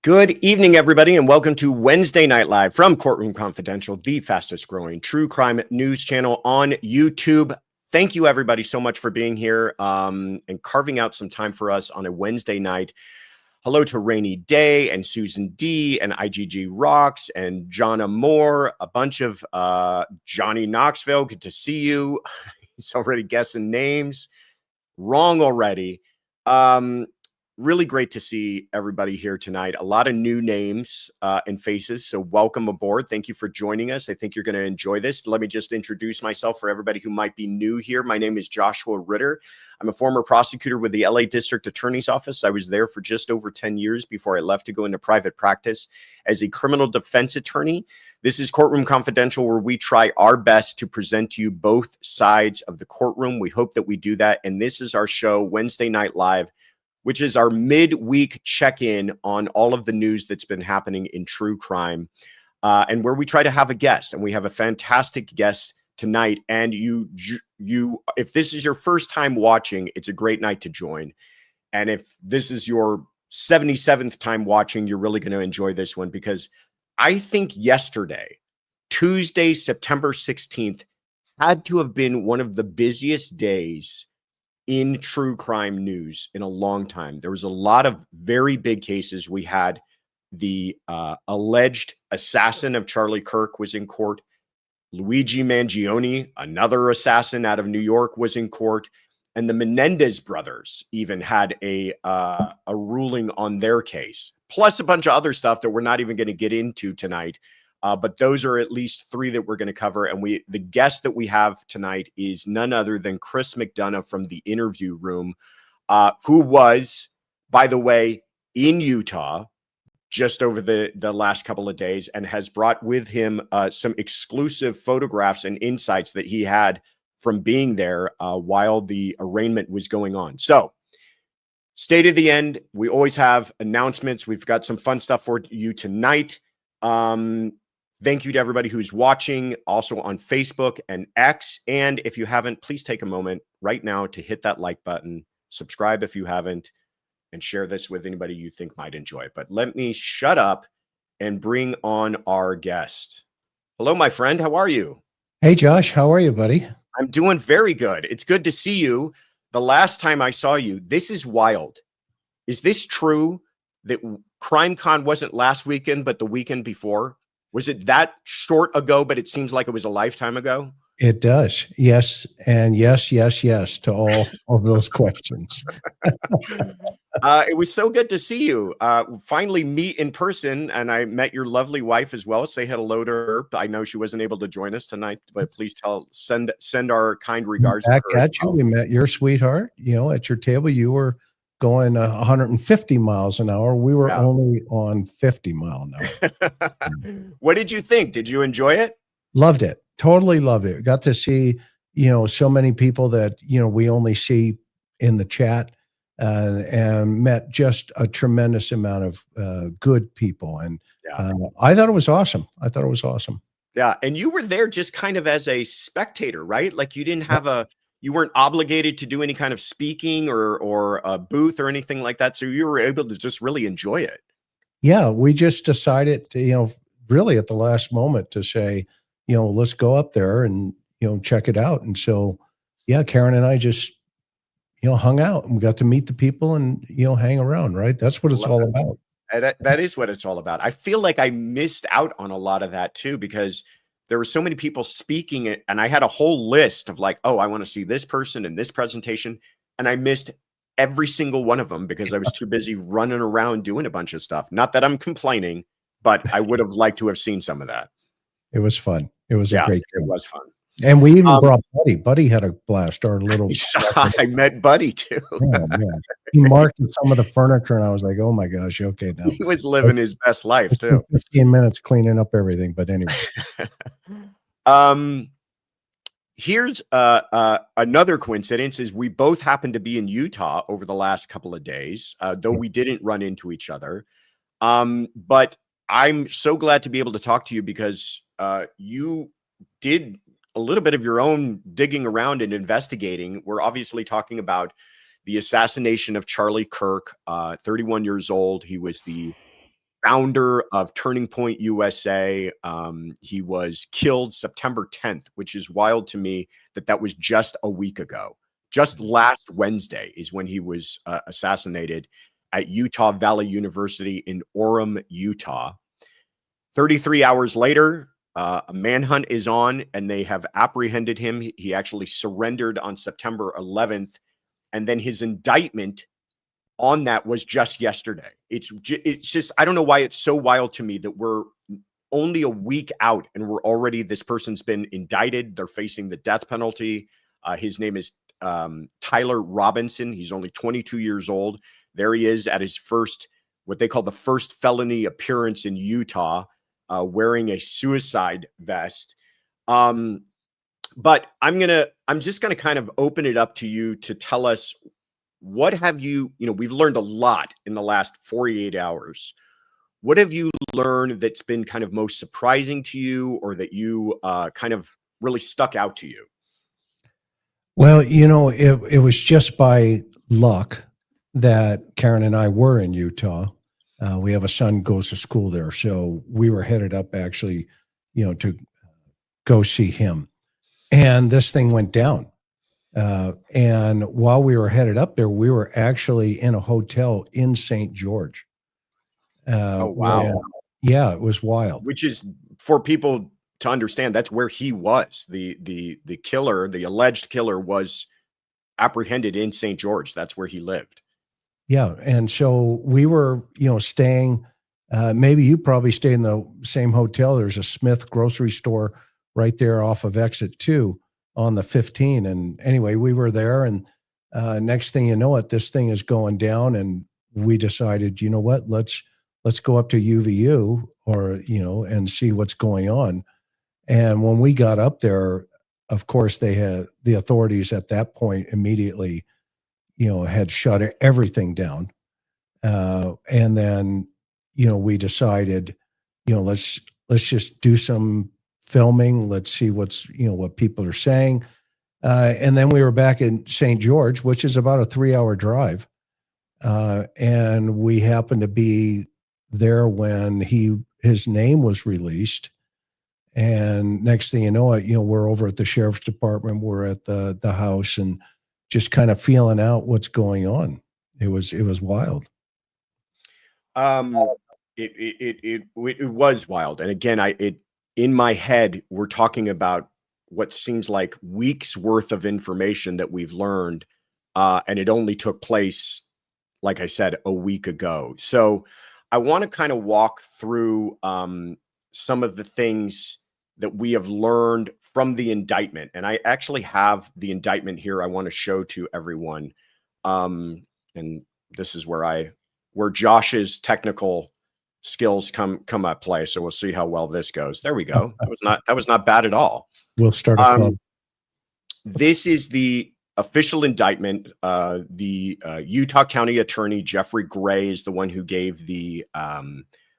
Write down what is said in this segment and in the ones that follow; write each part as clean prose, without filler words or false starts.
Good evening, everybody, and welcome to Wednesday Night Live from Courtroom Confidential, the fastest growing true crime news channel on YouTube. Thank you, everybody, so much for being here and carving out some time for us on a Wednesday night. Hello to Rainy Day and Susan D and IGG Rocks and Jonna Moore, a bunch of Johnny Knoxville. Good to see you. He's already guessing names. Wrong already. Really great to see everybody here tonight. A lot of new names and faces, so welcome aboard. Thank you for joining us. I think you're going to enjoy this. Let me just introduce myself for everybody who might be new here. My name is Joshua Ritter. I'm a former prosecutor with the LA District Attorney's Office. I was there for just over 10 years before I left to go into private practice as a criminal defense attorney. This is Courtroom Confidential, where we try our best to present to you both sides of the courtroom. We hope that we do that. And this is our show, Wednesday Night Live, which is our midweek check-in on all of the news that's been happening in true crime, and where we try to have a guest. And we have a fantastic guest tonight. And you, if this is your first time watching, it's a great night to join. And if this is your 77th time watching, you're really going to enjoy this one, because I think yesterday, Tuesday, September 16th, had to have been one of the busiest days in true crime news in a long time. There was a lot of very big cases. We had the alleged assassin of Charlie Kirk was in court. Luigi Mangione, another assassin out of New York, was in court. And the Menendez brothers even had a ruling on their case, plus a bunch of other stuff that we're not even going to get into tonight. But those are at least three that we're going to cover. And the guest that we have tonight is none other than Chris McDonough from the Interview Room, who was, by the way, in Utah just over the last couple of days, and has brought with him some exclusive photographs and insights that he had from being there while the arraignment was going on. So, stay to the end. We always have announcements. We've got some fun stuff for you tonight. Thank you to everybody who's watching also on Facebook and X. And if you haven't, please take a moment right now to hit that like button, subscribe if you haven't, and share this with anybody you think might enjoy it. But let me shut up and bring on our guest. Hello, my friend. How are you? Hey, Josh. How are you, buddy? I'm doing very good. It's good to see you. The last time I saw you, this is wild. Is this true that CrimeCon wasn't last weekend, but the weekend before? Was it that short ago, but it seems like it was a lifetime ago? It does. Yes. And yes to all of those questions. It was so good to see you. Finally meet in person. And I met your lovely wife as well. Say hello to her. I know she wasn't able to join us tonight, but please send our kind regards Back to her. at you. We met your sweetheart, at your table. You were going 150 miles an hour. We were only on 50 mile an hour. What did you think? Did you enjoy it? Loved it. Totally loved it. Got to see, so many people that, we only see in the chat, and met just a tremendous amount of good people. And I thought it was awesome. Yeah. And you were there just kind of as a spectator, right? Like you didn't have you weren't obligated to do any kind of speaking or a booth or anything like that. So you were able to just really enjoy it. Yeah. We just decided to, really at the last moment to say, let's go up there and, check it out. And so, Karen and I just, hung out and we got to meet the people and, hang around, right? That's what it's all about. That is what it's all about. I feel like I missed out on a lot of that too, because there were so many people speaking it, and I had a whole list of like, oh, I want to see this person in this presentation. And I missed every single one of them because I was too busy running around doing a bunch of stuff. Not that I'm complaining, but I would have liked to have seen some of that. It was fun. It was a great time. It was fun. And we even brought Buddy. Buddy had a blast. Our little. I met Buddy too. He marked some of the furniture, and I was like, "Oh my gosh, okay." Now he was living his best life too. 15 minutes cleaning up everything, but anyway. Here's another coincidence: is we both happened to be in Utah over the last couple of days, though we didn't run into each other. But I'm so glad to be able to talk to you because you did a little bit of your own digging around and investigating. We're obviously talking about the assassination of Charlie Kirk, 31 years old. He was the founder of Turning Point USA. He was killed September 10th, which is wild to me that was just a week ago. Just last Wednesday is when he was assassinated at Utah Valley University in Orem, Utah. 33 hours later, a manhunt is on, and they have apprehended him. He actually surrendered on September 11th, and then his indictment on that was just yesterday. It's just, I don't know why it's so wild to me that we're only a week out and we're already, this person's been indicted. They're facing the death penalty. His name is Tyler Robinson. He's only 22 years old. There he is at his first, what they call the first felony appearance in Utah, wearing a suicide vest. But I'm just gonna kind of open it up to you to tell us, what have you, we've learned a lot in the last 48 hours. What have you learned that's been kind of most surprising to you, or that you kind of really stuck out to you? Well, it was just by luck that Karen and I were in Utah. We have a son who goes to school there, so we were headed up actually, to go see him. And this thing went down. And while we were headed up there, we were actually in a hotel in St. George. Oh, wow. Yeah, it was wild. Which is, for people to understand, that's where he was. The killer, the alleged killer, was apprehended in St. George. That's where he lived. Yeah. And so we were, staying, maybe you probably stayed in the same hotel. There's a Smith grocery store right there off of exit 2 on the 15. And anyway, we were there, and next thing you know it, this thing is going down, and we decided, you know what, let's go up to UVU, or, and see what's going on. And when we got up there, of course, the authorities at that point immediately, had shut everything down. And then, we decided, let's just do some filming. Let's see what people are saying. And then we were back in St. George, which is about a 3-hour drive. And we happened to be there when his name was released. And next thing you know it, we're over at the sheriff's department. We're at the house, and just kind of feeling out what's going on. It was wild. It was wild. And again, in my head, we're talking about what seems like weeks worth of information that we've learned. And it only took place, like I said, a week ago. So I want to kind of walk through some of the things that we have learned from the indictment. And I actually have the indictment here I want to show to everyone. And this is where Josh's technical skills come at play. So we'll see how well this goes. There we go. That was not bad at all. We'll start a club. This is the official indictment. The Utah County Attorney Jeffrey Gray is the one who gave the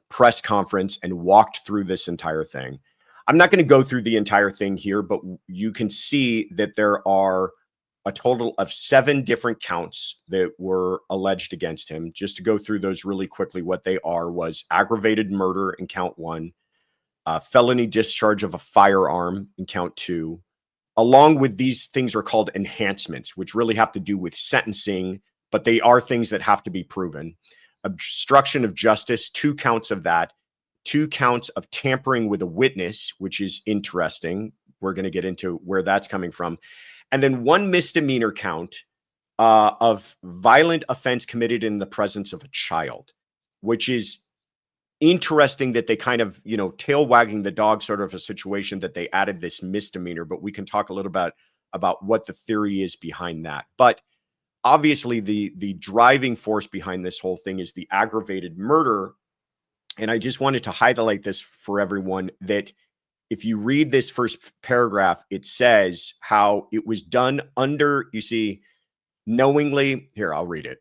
press conference and walked through this entire thing. I'm not going to go through the entire thing here, but you can see that there are a total of 7 different counts that were alleged against him. Just to go through those really quickly, what they are was aggravated murder in count 1, felony discharge of a firearm in count 2, along with these things are called enhancements, which really have to do with sentencing, but they are things that have to be proven. Obstruction of justice, 2 counts of that, 2 counts of tampering with a witness, which is interesting. We're going to get into where that's coming from. And then 1 misdemeanor count of violent offense committed in the presence of a child, which is interesting that they kind of, tail wagging the dog sort of a situation that they added this misdemeanor, but we can talk a little bit about what the theory is behind that. But obviously the driving force behind this whole thing is the aggravated murder. And I just wanted to highlight this for everyone, that if you read this first paragraph, it says how it was done under, knowingly. Here, I'll read it.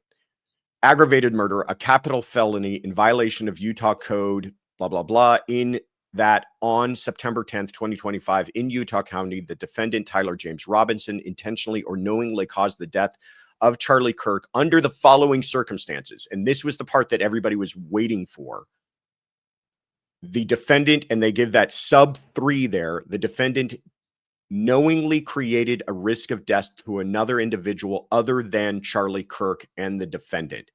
Aggravated murder, a capital felony in violation of Utah Code, blah, blah, blah, in that on September 10th, 2025, in Utah County, the defendant, Tyler James Robinson, intentionally or knowingly caused the death of Charlie Kirk under the following circumstances. And this was the part that everybody was waiting for. the defendant, and they give that sub 3 there, the defendant knowingly created a risk of death to another individual other than Charlie Kirk and the defendant.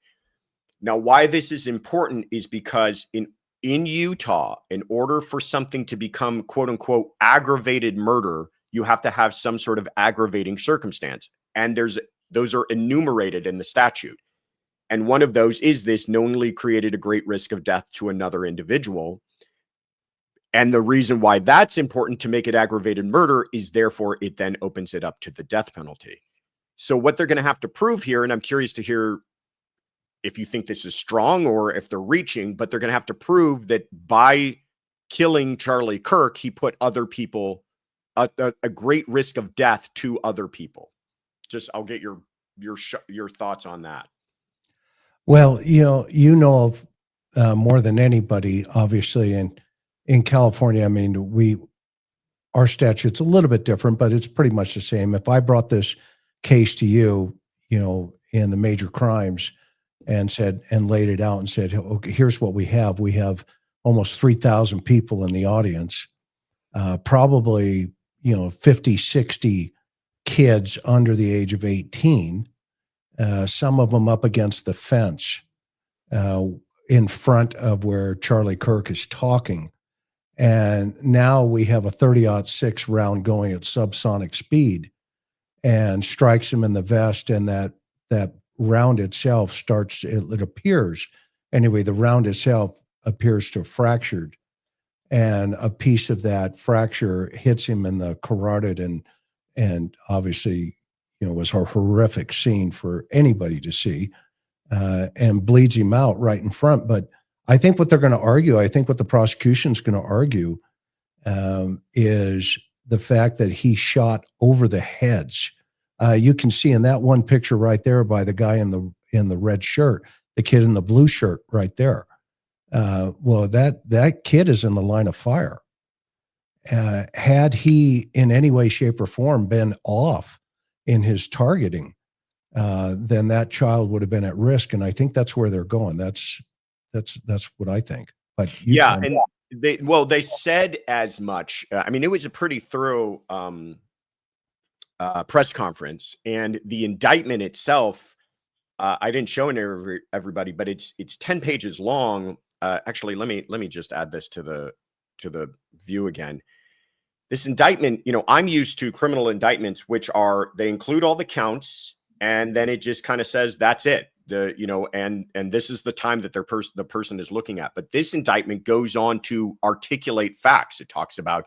Now, why this is important is because in Utah, in order for something to become quote unquote aggravated murder, you have to have some sort of aggravating circumstance. And those are enumerated in the statute. And one of those is this knowingly created a great risk of death to another individual. And the reason why that's important to make it aggravated murder is therefore it then opens it up to the death penalty. So what they're going to have to prove here, and I'm curious to hear if you think this is strong or if they're reaching, but they're going to have to prove that by killing Charlie Kirk, he put other people a great risk of death to other people. Just, I'll get your thoughts on that. Well, you know of more than anybody, obviously, in California. I mean, our statute's a little bit different, but it's pretty much the same. If I brought this case to you, in the major crimes, and laid it out and said, okay, here's what we have. We have almost 3,000 people in the audience, probably, 50, 60 kids under the age of 18, some of them up against the fence in front of where Charlie Kirk is talking. And now we have a 30-06 round going at subsonic speed and strikes him in the vest, and that round itself starts, it appears, anyway, the round itself appears to have fractured, and a piece of that fracture hits him in the carotid, and obviously, was a horrific scene for anybody to see, and bleeds him out right in front. But I think what they're going to argue, I think what the prosecution's going to argue, is the fact that he shot over the heads. You can see in that one picture right there by the guy in the red shirt, the kid in the blue shirt right there. Well, that kid is in the line of fire. Had he in any way, shape, or form been off in his targeting, then that child would have been at risk. And I think that's where they're going. That's what I think. But yeah, and they said as much. I mean, it was a pretty thorough press conference, and the indictment itself, I didn't show it everybody, but it's 10 pages long. Actually, let me just add this to the view again. This indictment, I'm used to criminal indictments, which they include all the counts, and then it just kind of says that's it. And this is the time that the person is looking at. But this indictment goes on to articulate facts. It talks about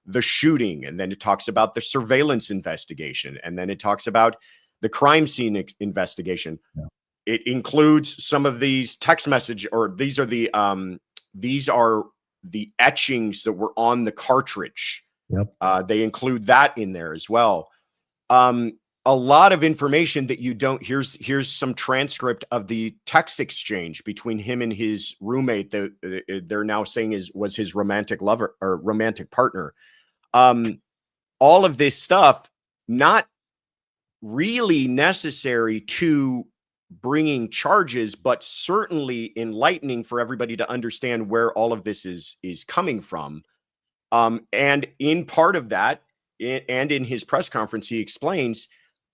the shooting, and then it talks about the surveillance investigation, and then it talks about the crime scene investigation. Yeah. It includes some of these text message, or these are the etchings that were on the cartridge. Yep. They include that in there as well. A lot of information that you don't. Here's some transcript of the text exchange between him and his roommate that they're now saying was his romantic lover or romantic partner. All of this stuff not really necessary to bringing charges, but certainly enlightening for everybody to understand where all of this is coming from. And in part of that, and in his press conference, he explains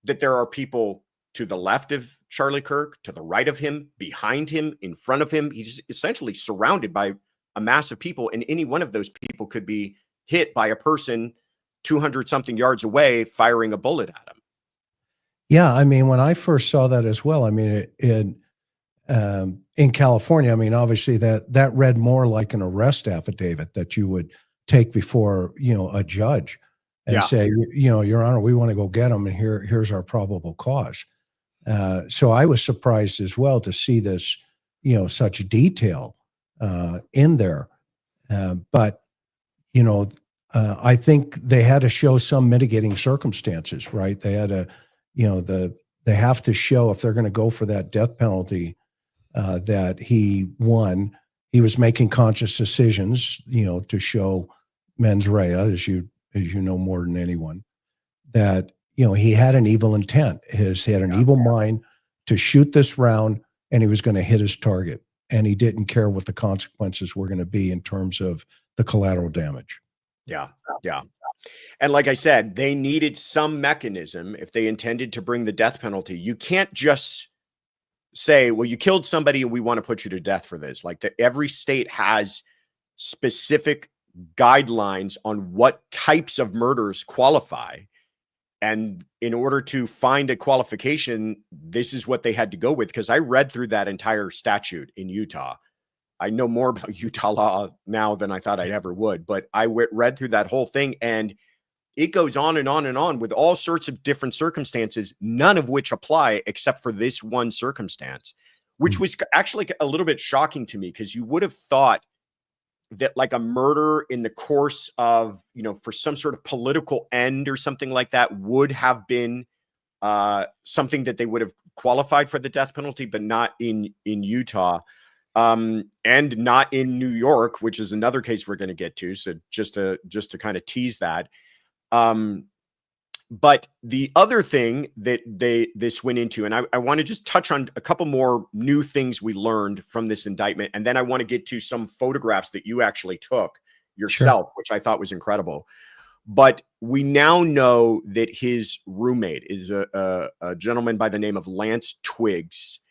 that there are people to the left of Charlie Kirk, to the right of him, behind him, in front of him. He's essentially surrounded by a mass of people, and any one of those people could be hit by a person 200 something yards away firing a bullet at him. Yeah, I mean, when I first saw that as well, I mean, in California, I mean, obviously that read more like an arrest affidavit that you would take before, a judge and say, Your Honor, we want to go get him, and here's our probable cause. So I was surprised as well to see this, such detail in there. But I think they had to show some mitigating circumstances, right? They had to, they have to show, if they're going to go for that death penalty, that he was making conscious decisions, to show mens rea, as you know more than anyone, that, he had an evil intent. He had an evil mind to shoot this round, and he was going to hit his target. and he didn't care what the consequences were going to be in terms of the collateral damage. Yeah. Yeah. And like I said, they needed some mechanism if they intended to bring the death penalty. You can't just say, well, you killed somebody and we want to put you to death for this. Like every state has specific guidelines on what types of murders qualify. And in order to find a qualification, this is what they had to go with. Because I read through that entire statute in Utah. I know more about Utah law now than I thought I ever would, but I read through that whole thing, and it goes on and on and on with all sorts of different circumstances, none of which apply except for this one circumstance, which was actually a little bit shocking to me, because you would have thought that like a murder in the course of, for some sort of political end or something like that would have been something that they would have qualified for the death penalty, but not in Utah. And not in New York, which is another case we're going to get to. So just to kind of tease that. But the other thing that this went into, and I want to just touch on a couple more new things we learned from this indictment. And then I want to get to some photographs that you actually took yourself, sure, which I thought was incredible. But we now know that his roommate is a gentleman by the name of Lance Twiggs,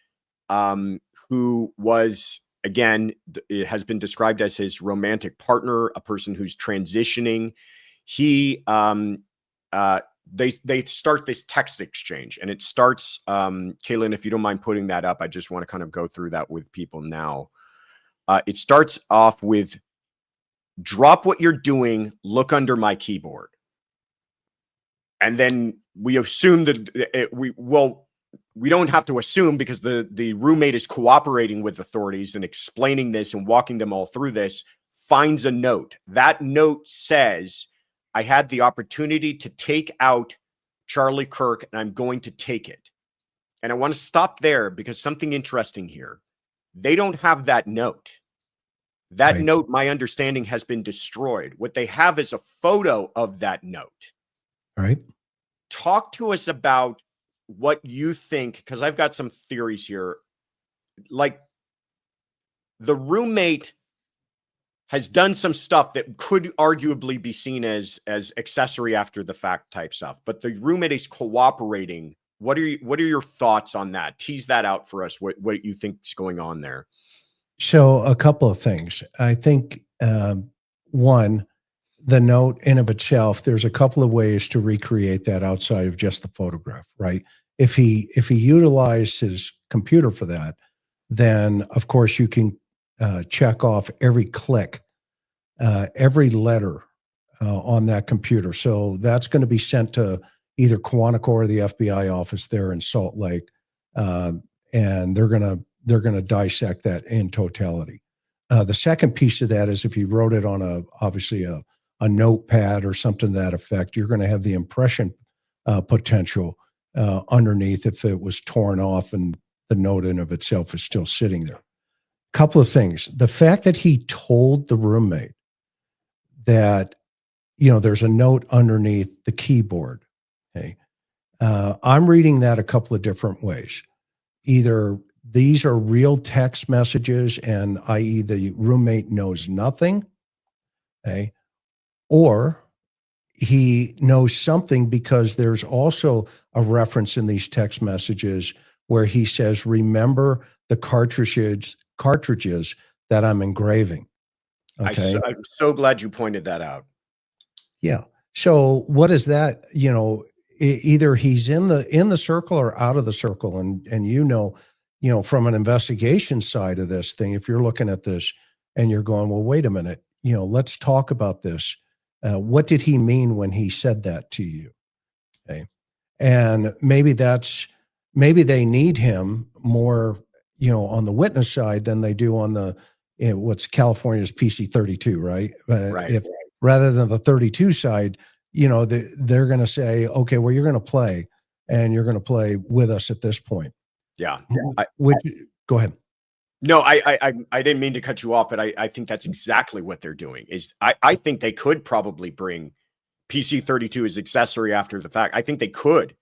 who was, again, it has been described as his romantic partner, a person who's transitioning. He, they start this text exchange, and it starts, Kaylin, if you don't mind putting that up, I just want to kind of go through that with people now. It starts off with, drop what you're doing, look under my keyboard. And then we assume that we don't have to assume, because the roommate is cooperating with authorities and explaining this and walking them all through this, finds a note. That note says, I had the opportunity to take out Charlie Kirk, and I'm going to take it. And I want to stop there, because something interesting here. They don't have that note. That right. Note, my understanding, has been destroyed. What they have is a photo of that note. All right. Talk to us about what you think, because I've got some theories here. Like, the roommate has done some stuff that could arguably be seen as accessory after the fact type stuff, but the roommate is cooperating. What are your thoughts on that? Tease that out for us. What you think is going on there? So a couple of things. I think one, the note in of itself, there's a couple of ways to recreate that outside of just the photograph, right? If he utilized his computer for that, then of course you can check off every click, every letter on that computer. So that's going to be sent to either Quantico or the FBI office there in Salt Lake, and they're going to dissect that in totality. The second piece of that is, if you wrote it on obviously a notepad or something to that effect, you're going to have the impression potential underneath if it was torn off and the note in of itself is still sitting there. Couple of things. The fact that he told the roommate that, there's a note underneath the keyboard. Okay. I'm reading that a couple of different ways. Either these are real text messages, and i.e. the roommate knows nothing, okay, or he knows something, because there's also a reference in these text messages where he says, remember the cartridges that I'm engraving. Okay. I'm so glad you pointed that out. Yeah. So what is that? Either he's in the circle or out of the circle. And from an investigation side of this thing, if you're looking at this and you're going, well, wait a minute, let's talk about this. What did he mean when he said that to you? Okay. And maybe they need him more, on the witness side than they do on the, what's California's PC 32, right? Right. Rather than the 32 side, they're going to say, okay, well, you're going to play, and you're going to play with us at this point. Yeah. Go ahead. No, I didn't mean to cut you off, but I think that's exactly what they're doing. Is I think they could probably bring PC 32 as accessory after the fact. I think they could.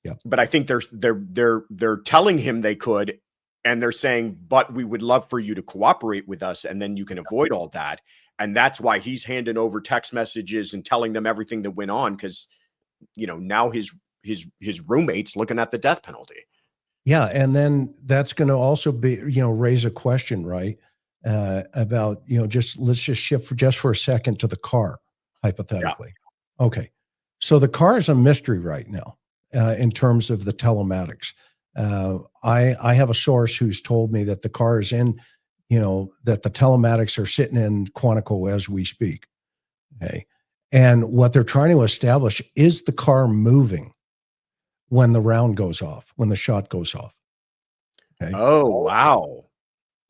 Yeah. But I think they're telling him they could, And they're saying, but we would love for you to cooperate with us, and then you can avoid all that. And that's why he's handing over text messages and telling them everything that went on, because, you know, now his roommate's looking at the death penalty. Yeah, and then that's going to also be, raise a question, right? About, let's just shift for a second to the car, hypothetically. Yeah. Okay. So the car is a mystery right now, in terms of the telematics. I have a source who's told me that the car is in, that the telematics are sitting in Quantico as we speak. Okay. And what they're trying to establish is the car moving when the round goes off, when the shot goes off. Okay. Oh, wow.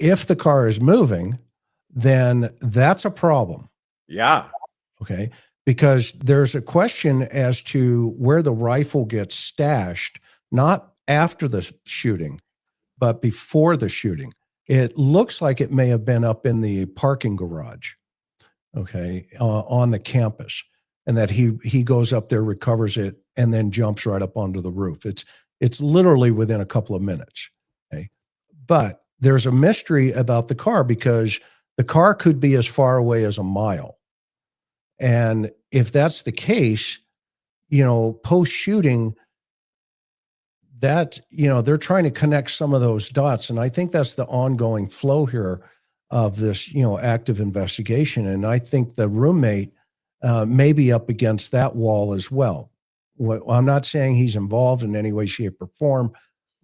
If the car is moving, then that's a problem. Yeah. Okay. Because there's a question as to where the rifle gets stashed, not after the shooting, but before the shooting. It looks like it may have been up in the parking garage, okay, on the campus, and that he goes up there, recovers it, and then jumps right up onto the roof. It's literally within a couple of minutes. Okay. But there's a mystery about the car because the car could be as far away as a mile. And if that's the case, post shooting, that, they're trying to connect some of those dots. And I think that's the ongoing flow here of this, active investigation. And I think the roommate may be up against that wall as well. I'm not saying he's involved in any way, shape, or form.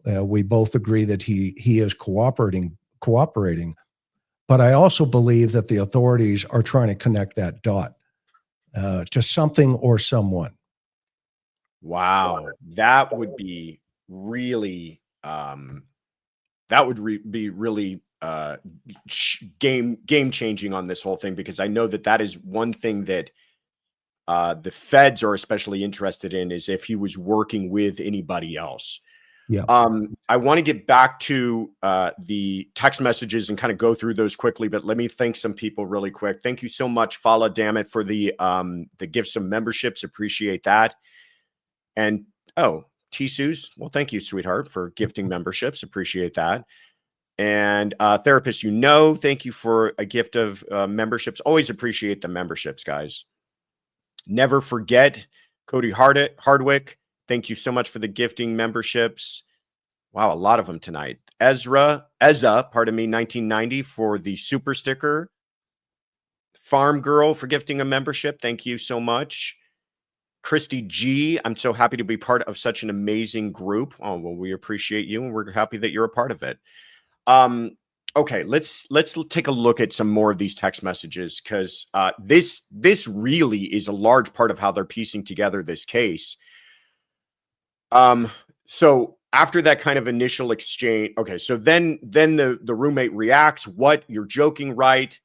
We both agree that he is cooperating. But I also believe that the authorities are trying to connect that dot to something or someone. Wow. That would be really, be really game changing on this whole thing, because I know that is one thing that the feds are especially interested in, is if he was working with anybody else. Yeah. I want to get back to the text messages and kind of go through those quickly, but let me thank some people really quick. Thank you so much, Fala, damn it, for the gifts of memberships. Appreciate that. And T-Suze, well, thank you, sweetheart, for gifting memberships. Appreciate that. And Therapist, thank you for a gift of memberships. Always appreciate the memberships, guys. Never forget, Cody Hardwick. Thank you so much for the gifting memberships. Wow, a lot of them tonight. Ezza, 1990 for the super sticker. Farm Girl for gifting a membership. Thank you so much. Christy G, I'm so happy to be part of such an amazing group. Oh, well, we appreciate you, and we're happy that you're a part of it. Okay, let's take a look at some more of these text messages, because this really is a large part of how they're piecing together this case. So after that kind of initial exchange, okay, so then the roommate reacts, "What? You're joking, right?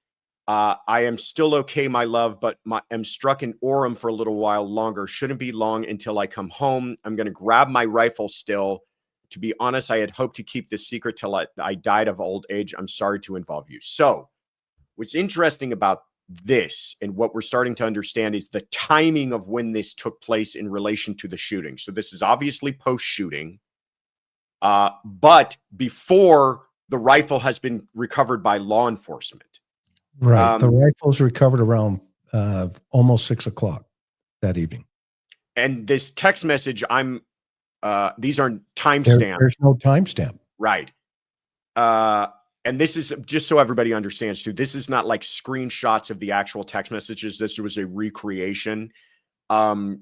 I am still okay, my love, but I'm struck in Orem for a little while longer. Shouldn't be long until I come home. I'm going to grab my rifle still. To be honest, I had hoped to keep this secret till I died of old age. I'm sorry to involve you." So what's interesting about this, and what we're starting to understand, is the timing of when this took place in relation to the shooting. So this is obviously post-shooting, but before the rifle has been recovered by law enforcement. Right. The rifle's recovered around almost 6:00 that evening. And this text message, these are timestamped. There's no timestamp. Right. And this is just so everybody understands too. This is not like screenshots of the actual text messages. This was a recreation. And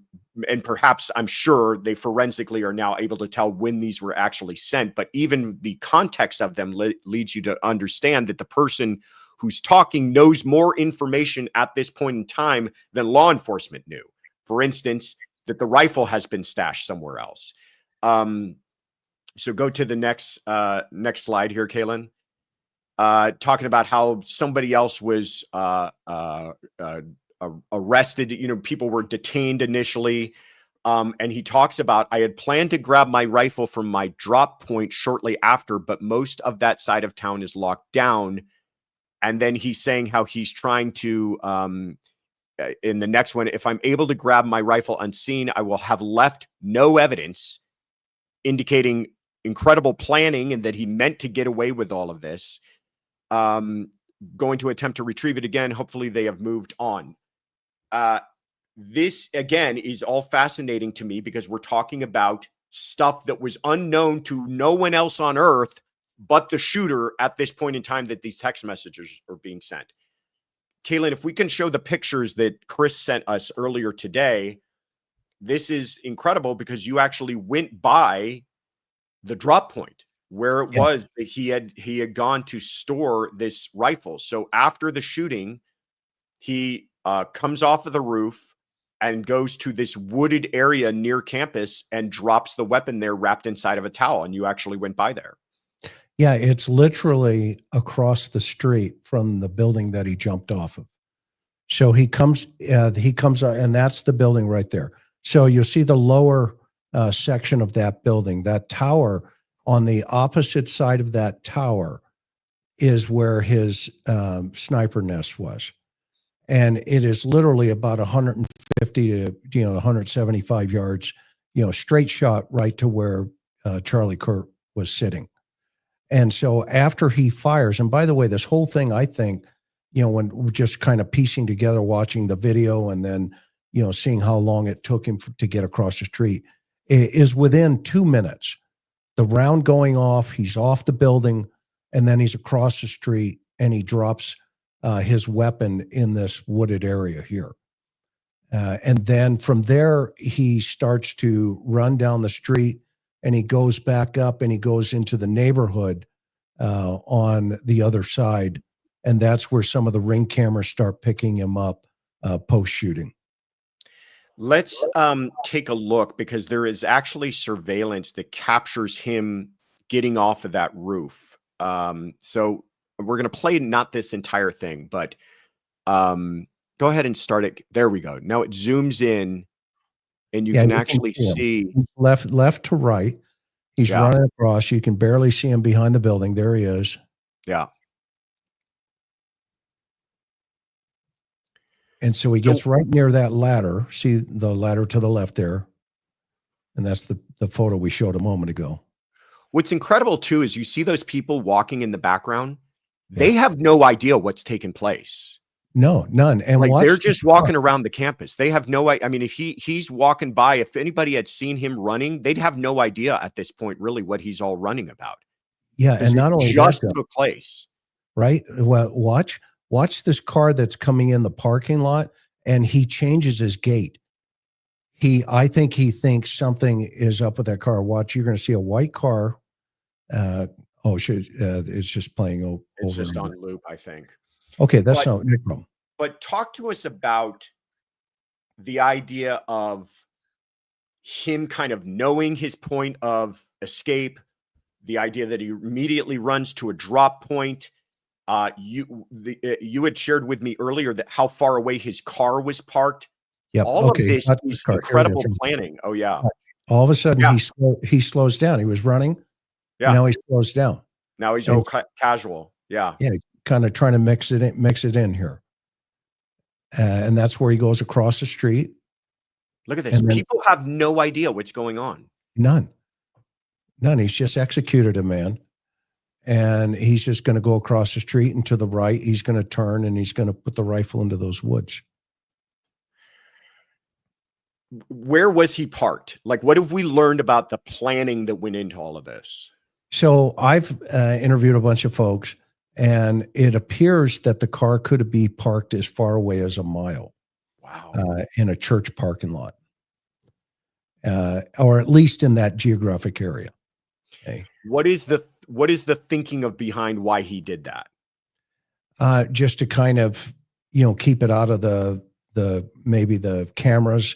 perhaps, I'm sure, they forensically are now able to tell when these were actually sent. But even the context of them leads you to understand that the person who's talking knows more information at this point in time than law enforcement knew. For instance, that the rifle has been stashed somewhere else. So go to the next slide here, Kaylin. Talking about how somebody else was arrested. People were detained initially. And he talks about, "I had planned to grab my rifle from my drop point shortly after, but most of that side of town is locked down." And then he's saying how he's trying to, in the next one, "If I'm able to grab my rifle unseen, I will have left no evidence," indicating incredible planning and that he meant to get away with all of this. Going to attempt to retrieve it again. Hopefully they have moved on. This, again, is all fascinating to me because we're talking about stuff that was unknown to no one else on earth but the shooter at this point in time that these text messages are being sent. Kaylin, if we can show the pictures that Chris sent us earlier today, this is incredible because you actually went by the drop point where it was that he had gone to store this rifle. So after the shooting, he comes off of the roof and goes to this wooded area near campus and drops the weapon there wrapped inside of a towel. And you actually went by there. Yeah, it's literally across the street from the building that he jumped off of. So he comes, and that's the building right there. So you'll see the lower section of that building. That tower, on the opposite side of that tower is where his sniper nest was. And it is literally about 150 to 175 yards, straight shot right to where Charlie Kirk was sitting. And so after he fires, and by the way, this whole thing, I think, when we're just kind of piecing together, watching the video and then, seeing how long it took him to get across the street, is within 2 minutes. The round going off, he's off the building, and then he's across the street and he drops his weapon in this wooded area here. And then from there, he starts to run down the street and he goes back up and he goes into the neighborhood on the other side. And that's where some of the Ring cameras start picking him up post-shooting. Let's take a look because there is actually surveillance that captures him getting off of that roof. So we're going to play not this entire thing, but go ahead and start it. There we go. Now it zooms in and you can actually see left to right. He's running across. You can barely see him behind the building. There he is. Yeah. And so he gets right near that ladder. See the ladder to the left there. And that's the photo we showed a moment ago. What's incredible too is you see those people walking in the background. They have no idea what's taking place. No, none. And they're just walking around the campus. They have no idea. I mean, if he's walking by, if anybody had seen him running, they'd have no idea at this point, really, what he's all running about. Yeah. And not only just took place. Right. Well, watch this car that's coming in the parking lot and he changes his gait. I think he thinks something is up with that car. Watch, you're going to see a white car. It's just playing over. It's just on loop, I think. Okay, that's not no problem. But talk to us about the idea of him kind of knowing his point of escape, the idea that he immediately runs to a drop point. You had shared with me earlier that how far away his car was parked. Yeah, all of this is incredible planning. Oh yeah. All of a sudden he slows down. He was running. Yeah. Now he slows down. Now he's casual. Yeah. Yeah. Kind of trying to mix it in here. And that's where he goes across the street. Look at this. People have no idea what's going on. None. He's just executed a man. And he's just going to go across the street and to the right. He's going to turn and he's going to put the rifle into those woods. Where was he parked? Like, what have we learned about the planning that went into all of this? So I've interviewed a bunch of folks, and it appears that the car could be parked as far away as a mile. Wow. In a church parking lot. Or at least in that geographic area. Okay. What is the thinking of behind why he did that? Just to kind of, keep it out of maybe the cameras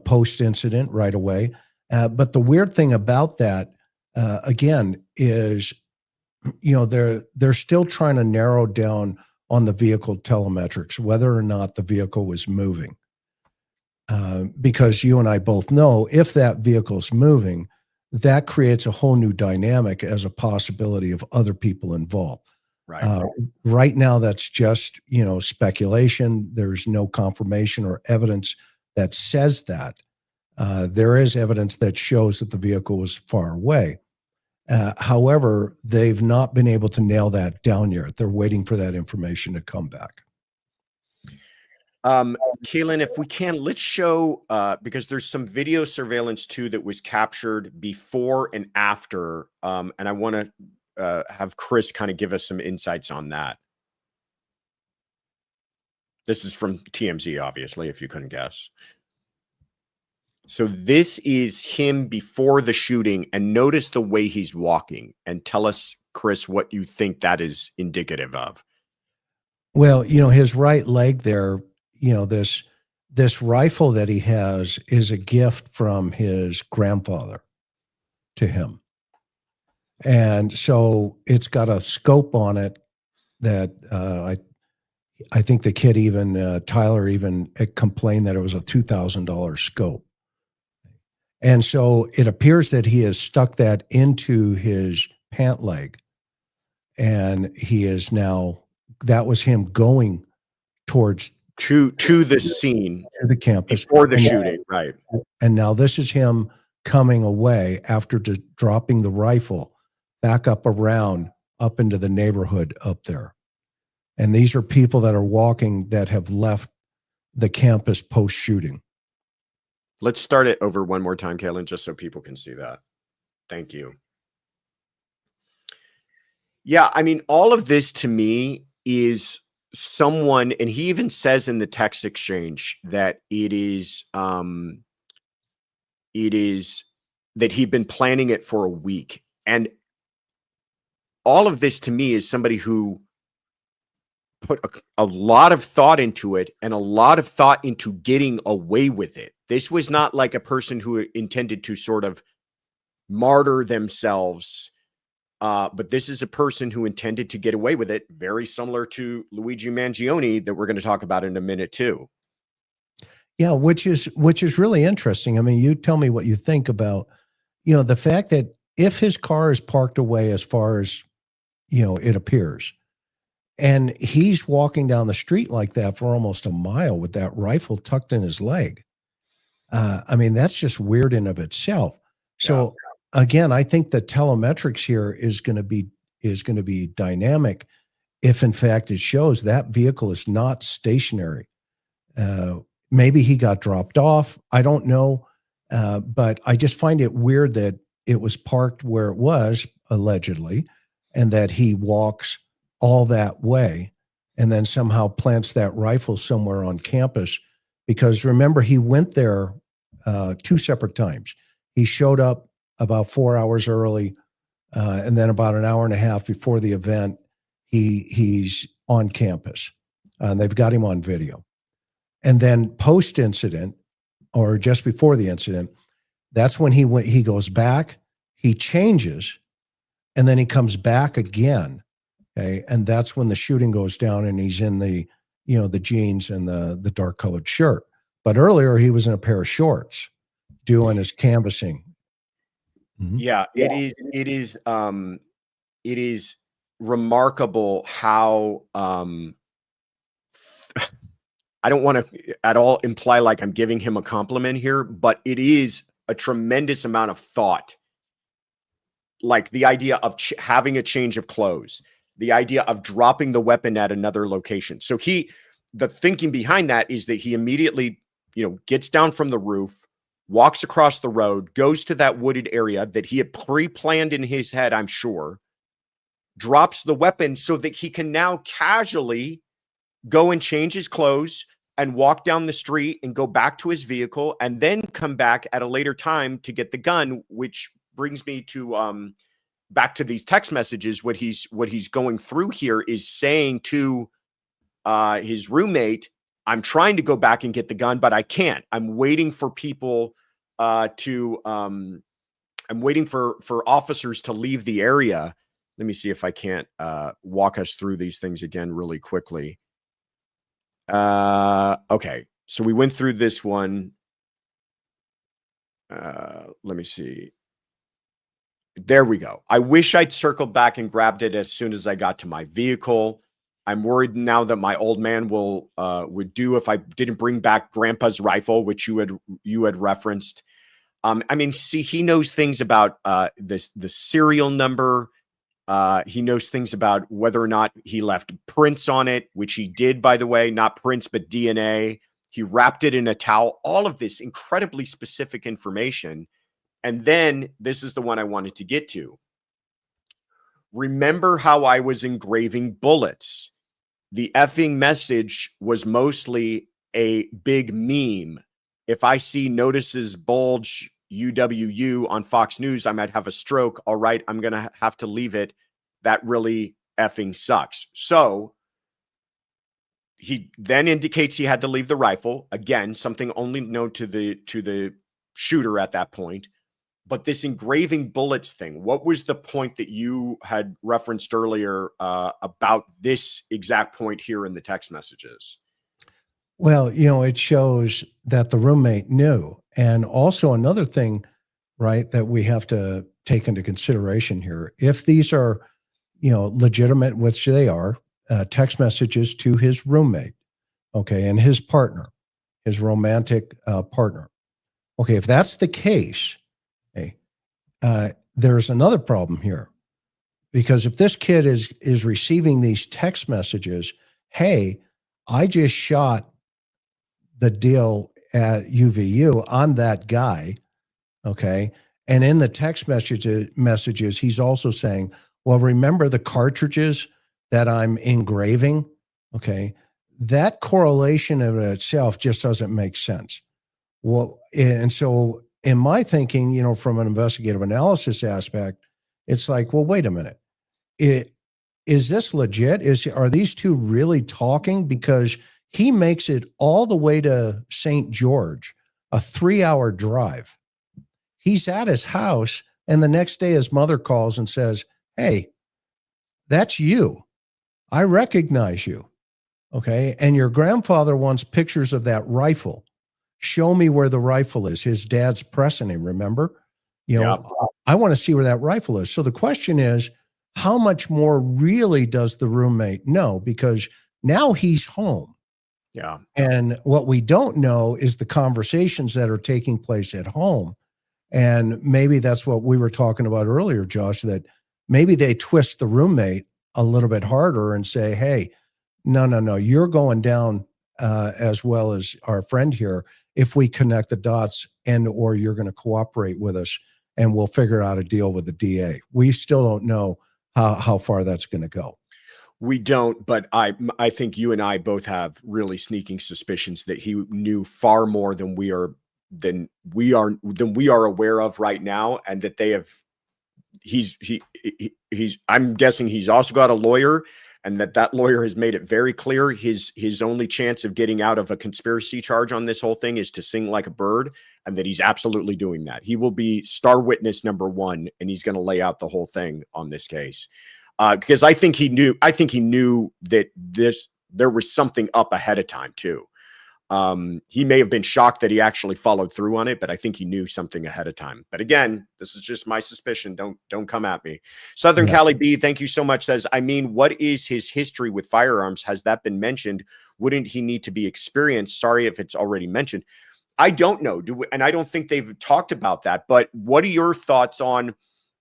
post incident right away. But the weird thing about that, again, is, they're still trying to narrow down on the vehicle telemetrics, whether or not the vehicle was moving. Because you and I both know if that vehicle's moving, that creates a whole new dynamic as a possibility of other people involved. Right. Right now, that's just, speculation. There's no confirmation or evidence that says that. There is evidence that shows that the vehicle was far away. However, they've not been able to nail that down yet. They're waiting for that information to come back. Keelan, if we can, let's show, because there's some video surveillance too that was captured before and after. And I want to have Chris kind of give us some insights on that. This is from TMZ, obviously, if you couldn't guess. So this is him before the shooting, and notice the way he's walking, and tell us, Chris, what you think that is indicative of. Well, you know, his right leg there, you know, this rifle that he has is a gift from his grandfather to him. And so it's got a scope on it that I think the kid even, Tyler even complained that it was a $2,000 scope. And so it appears that he has stuck that into his pant leg. And he is now, that was him going towards to the scene, to the campus before the shooting, right? And now this is him coming away after dropping the rifle back up around up into the neighborhood up there. And these are people that are walking that have left the campus post shooting. Let's start it over one more time, Kaylin, just so people can see that. Thank you. Yeah, I mean, all of this to me is someone, and he even says in the text exchange that it is that he'd been planning it for a week. And all of this to me is somebody who put a lot of thought into it and a lot of thought into getting away with it. This was not like a person who intended to sort of martyr themselves. But this is a person who intended to get away with it, very similar to Luigi Mangione that we're going to talk about in a minute too. Yeah, which is really interesting. I mean, you tell me what you think about, you know, the fact that if his car is parked away as far as, you know, it appears, and he's walking down the street like that for almost a mile with that rifle tucked in his leg. I mean, that's just weird in of itself. So again, I think the telemetrics here is going to be dynamic if in fact it shows that vehicle is not stationary. Maybe he got dropped off. I don't know. But I just find it weird that it was parked where it was allegedly, and that he walks all that way and then somehow plants that rifle somewhere on campus. Because remember, he went there 2 separate times. He showed up about 4 hours early, and then about an hour and a half before the event, he's on campus. And they've got him on video. And then post-incident, or just before the incident, that's when he goes back, he changes, and then he comes back again. Okay. And that's when the shooting goes down, and he's in the, you know, the jeans and the dark colored shirt. But earlier he was in a pair of shorts doing his canvassing. Mm-hmm. Yeah, it is remarkable how I don't want to at all imply like I'm giving him a compliment here, but it is a tremendous amount of thought. Like the idea of having a change of clothes, the idea of dropping the weapon at another location. So the thinking behind that is that he immediately, you know, gets down from the roof, walks across the road, goes to that wooded area that he had pre-planned in his head, I'm sure, drops the weapon so that he can now casually go and change his clothes and walk down the street and go back to his vehicle and then come back at a later time to get the gun, which brings me to back to these text messages. What he's going through here is saying to his roommate, I'm trying to go back and get the gun, but I can't. I'm waiting for people I'm waiting for officers to leave the area. Let me see if I can't walk us through these things again really quickly. Okay. So we went through this one. Let me see. There we go. I wish I'd circled back and grabbed it as soon as I got to my vehicle. I'm worried now that my old man would do if I didn't bring back Grandpa's rifle, which you had referenced. I mean, see, he knows things about the serial number. He knows things about whether or not he left prints on it, which he did, by the way, not prints, but DNA. He wrapped it in a towel. All of this incredibly specific information. And then this is the one I wanted to get to. Remember how I was engraving bullets? The effing message was mostly a big meme. If I see notices bulge UWU on Fox News, I might have a stroke. All right, I'm going to have to leave it. That really effing sucks. So he then indicates he had to leave the rifle. Again, something only known to the shooter at that point. But this engraving bullets thing, what was the point that you had referenced earlier about this exact point here in the text messages? Well, it shows that the roommate knew. And also another thing, right, that we have to take into consideration here, if these are, legitimate, which they are, text messages to his roommate, okay, and his partner, his romantic partner. Okay, if that's the case, okay, there's another problem here. Because if this kid is receiving these text messages, hey, I just shot the deal at UVU, I'm that guy, okay? And in the text messages, he's also saying, well, remember the cartridges that I'm engraving, okay? That correlation in itself just doesn't make sense. Well, and so in my thinking, from an investigative analysis aspect, it's like, well, wait a minute. Is this legit? Are these two really talking? Because he makes it all the way to St. George, a 3-hour drive. He's at his house, and the next day his mother calls and says, hey, that's you. I recognize you. Okay. And your grandfather wants pictures of that rifle. Show me where the rifle is. His dad's pressing him, remember? I want to see where that rifle is. So the question is, how much more really does the roommate know? Because now he's home. Yeah. And what we don't know is the conversations that are taking place at home. And maybe that's what we were talking about earlier, Josh, that maybe they twist the roommate a little bit harder and say, hey, no, you're going down as well as our friend here if we connect the dots and or you're going to cooperate with us and we'll figure out a deal with the DA. We still don't know how far that's going to go. We don't, but I think you and I both have really sneaking suspicions that he knew far more than we are aware of right now, and that they have. He's I'm guessing he's also got a lawyer, and that lawyer has made it very clear his only chance of getting out of a conspiracy charge on this whole thing is to sing like a bird, and that he's absolutely doing that. He will be star witness number one, and he's going to lay out the whole thing on this case. Because I think he knew that there was something up ahead of time too. He may have been shocked that he actually followed through on it, but I think he knew something ahead of time. But again, this is just my suspicion. Don't come at me. Southern Cali B, thank you so much, says, I mean, what is his history with firearms? Has that been mentioned? Wouldn't he need to be experienced? Sorry if it's already mentioned. I don't know. And I don't think they've talked about that. But what are your thoughts on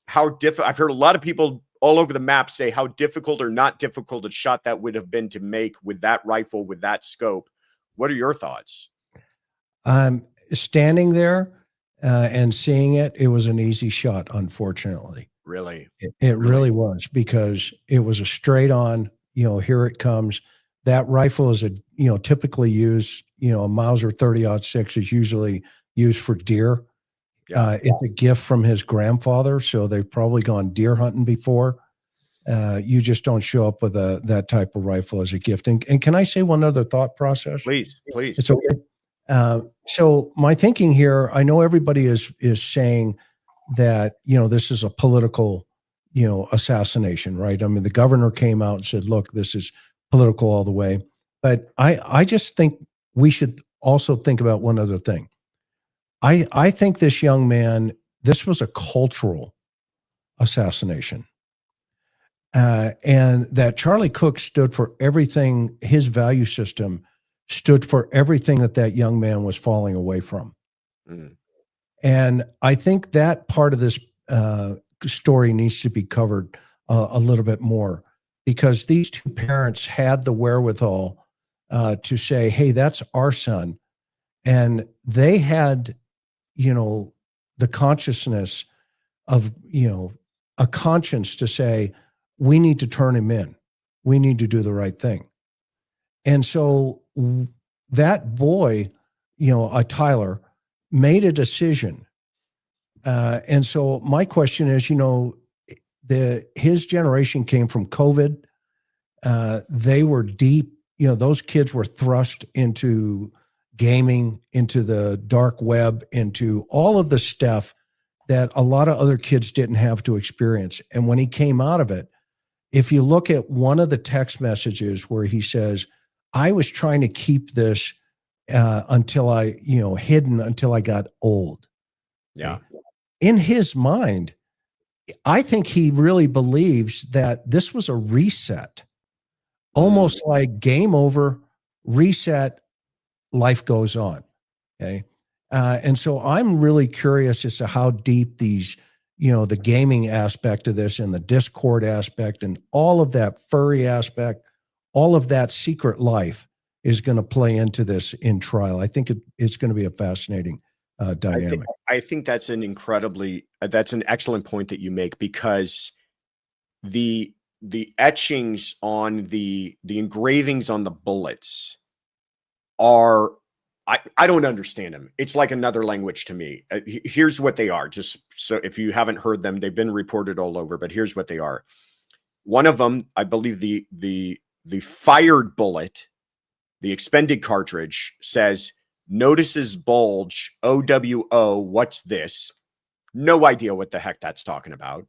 how difficult? I've heard a lot of people all over the map say how difficult or not difficult a shot that would have been to make with that rifle, with that scope. What are your thoughts? Standing there and seeing it, it was an easy shot, unfortunately. Really? It really was, because it was a straight on, here it comes. That rifle is typically used, a Mauser 30-06 is usually used for deer. It's a gift from his grandfather, so they've probably gone deer hunting before. You just don't show up with that type of rifle as a gift. And can I say one other thought process? Please. It's okay. So my thinking here, I know everybody is saying that, this is a political, assassination, right? I mean, the governor came out and said, look, this is political all the way. But I just think we should also think about one other thing. I think this young man, this was a cultural assassination. And that Charlie Cook stood for everything, his value system stood for everything that young man was falling away from. And I think that part of this story needs to be covered a little bit more, because these two parents had the wherewithal to say, hey, that's our son. And they had, the consciousness of, a conscience to say, we need to turn him in. We need to do the right thing. And so that boy, Tyler, made a decision. And so my question is, his generation came from COVID. They were deep, those kids were thrust into gaming, into the dark web, into all of the stuff that a lot of other kids didn't have to experience. And when he came out of it, if you look at one of the text messages where he says, I was trying to keep this until I, hidden until I got old. Yeah. In his mind, I think he really believes that this was a reset, almost like game over, reset, life goes on. Okay. And so I'm really curious as to how deep these, the gaming aspect of this and the Discord aspect and all of that furry aspect, all of that secret life is going to play into this in trial. I think it's going to be a fascinating dynamic. I think that's that's an excellent point that you make, because the etchings on the engravings on the bullets are, I don't understand them. It's like another language to me. Here's what they are. Just so if you haven't heard them, they've been reported all over, but here's what they are. One of them, I believe the fired bullet, the expended cartridge, says, notices bulge, OWO, what's this? No idea what the heck that's talking about.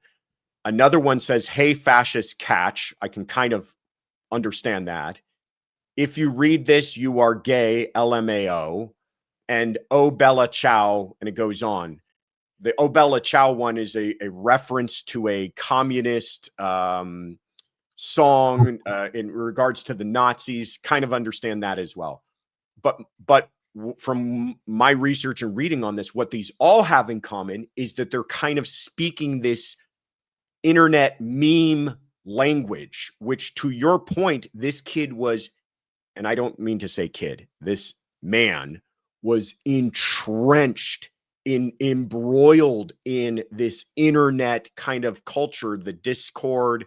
Another one says, hey, fascist, catch. I can kind of understand that. If you read this, you are gay, LMAO. And Oh Bella Ciao, and it goes on. The Oh Bella Ciao one is a reference to a communist song in regards to the Nazis. Kind of understand that as well. But from my research and reading on this, what these all have in common is that they're kind of speaking this internet meme language, which, to your point, this kid was, and I don't mean to say kid, this man was entrenched embroiled in this internet kind of culture, the Discord,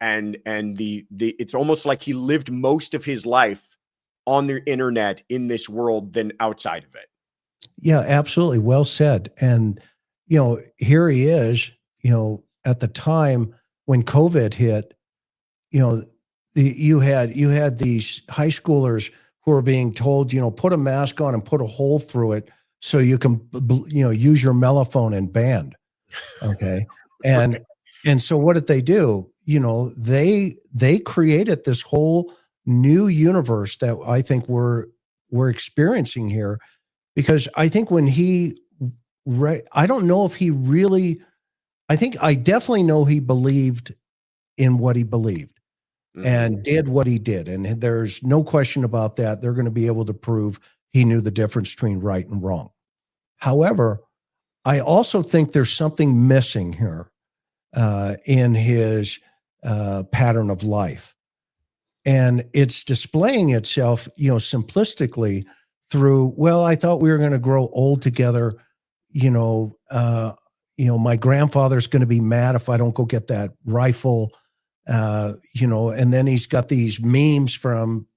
and the it's almost like he lived most of his life on the internet in this world than outside of it. Yeah, absolutely. Well said. And, here he is, at the time when COVID hit, you had these high schoolers who are being told, put a mask on and put a hole through it so you can, use your mellophone and band. Okay. And so what did they do? They created this whole new universe that I think we're experiencing here, because I think when I don't know if he really, I definitely know he believed in what he believed and did what he did. And there's no question about that. They're going to be able to prove he knew the difference between right and wrong. However, I also think there's something missing here in his pattern of life. And it's displaying itself, simplistically through, well, I thought we were going to grow old together. My grandfather's going to be mad if I don't go get that rifle. And then he's got these memes from,